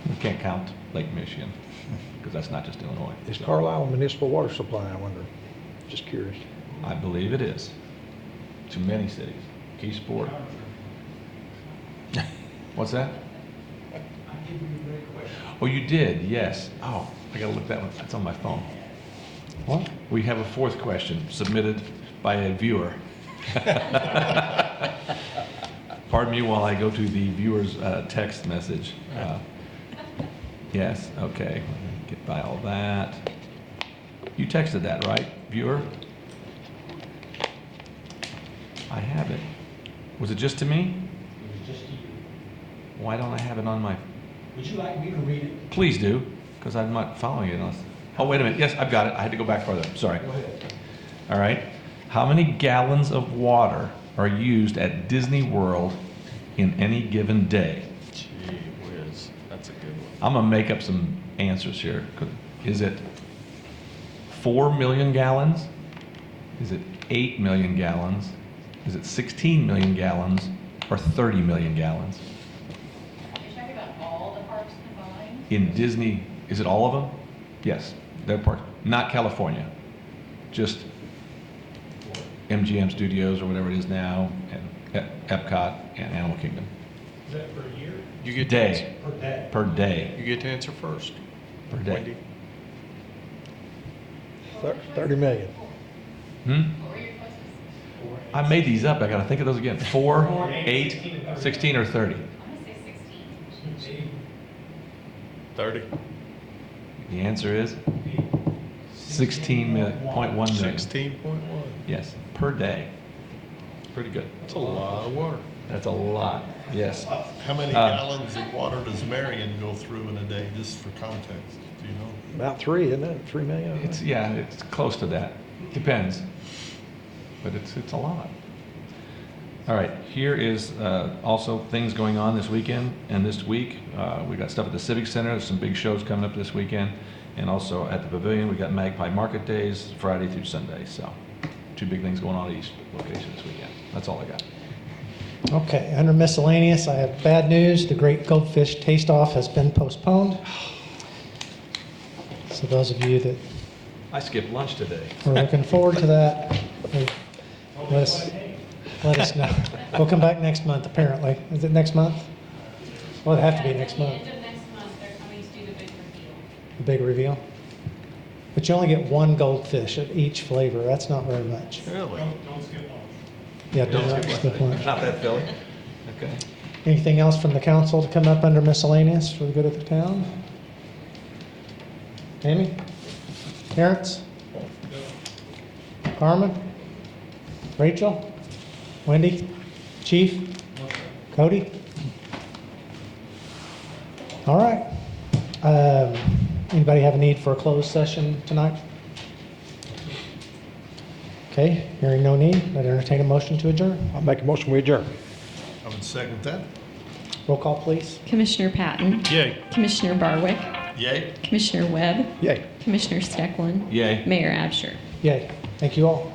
We can't count Lake Michigan, because that's not just Illinois. Is Carlisle a municipal water supply, I wonder? Just curious. I believe it is. To many cities. Keysport. What's that? Oh, you did, yes. Oh, I gotta look that one. That's on my phone. What? We have a 4th question submitted by a viewer. Pardon me while I go to the viewer's text message. Yes, okay. Get by all that. You texted that, right, viewer? I have it. Was it just to me? It was just to you. Why don't I have it on my... Would you like me to read it? Please do, because I'm not following it unless... Oh, wait a minute. Yes, I've got it. I had to go back further. Sorry. Go ahead. All right. How many gallons of water are used at Disney World in any given day? Gee whiz, that's a good one. I'm going to make up some answers here. Is it 4 million gallons? Is it 8 million gallons? Is it 16 million gallons? Or 30 million gallons? You're talking about all the parks combined? In Disney, is it all of them? Yes, their parks. Not California. Just MGM Studios or whatever it is now, and Epcot and Animal Kingdom. Is that per year? You get Day. Per day. Per day. You get to answer first. Per day. Wendy. 30 million. What were your choices? I made these up. I got to think of those again. 4, 8, 16, or 30. I'm gonna say 16. 30. The answer is 16.1 million. 16.1. Yes, per day. Pretty good. That's a lot of water. That's a lot. Yes. How many gallons of water does Marion go through in a day, just for context? Do you know? About 3, isn't it? 3 million? It's close to that. Depends, but it's a lot. All right, here is also things going on this weekend and this week. We got stuff at the Civic Center. There's some big shows coming up this weekend, and also at the Pavilion we got Magpie Market Days, Friday through Sunday. So, 2 big things going on at each location this weekend. That's all I got. Okay, under miscellaneous, I have bad news. The Great Goldfish Taste-Off has been postponed. So those of you that I skipped lunch today. are looking forward to that, let us know. We'll come back next month, apparently. Is it next month? Well, it'd have to be next month. At the end of next month, they're coming to do the big reveal. The big reveal. But you only get 1 goldfish of each flavor. That's not very much. Really? Don't skip lunch. Yeah, don't skip lunch. Not that Philly. Okay. Anything else from the council to come up under miscellaneous for the good of the town? Amy? Terrence? Carmen? Rachel? Wendy? Chief? Cody? All right. Anybody have a need for a closed session tonight? Okay, hearing no need, I'd entertain a motion to adjourn. I'll make a motion, we adjourn. I would second that. Roll call, please. Commissioner Patton. Yay. Commissioner Barwick. Yay. Commissioner Webb. Yay. Commissioner Stecklin. Yay. Mayor Absher. Yay. Thank you all.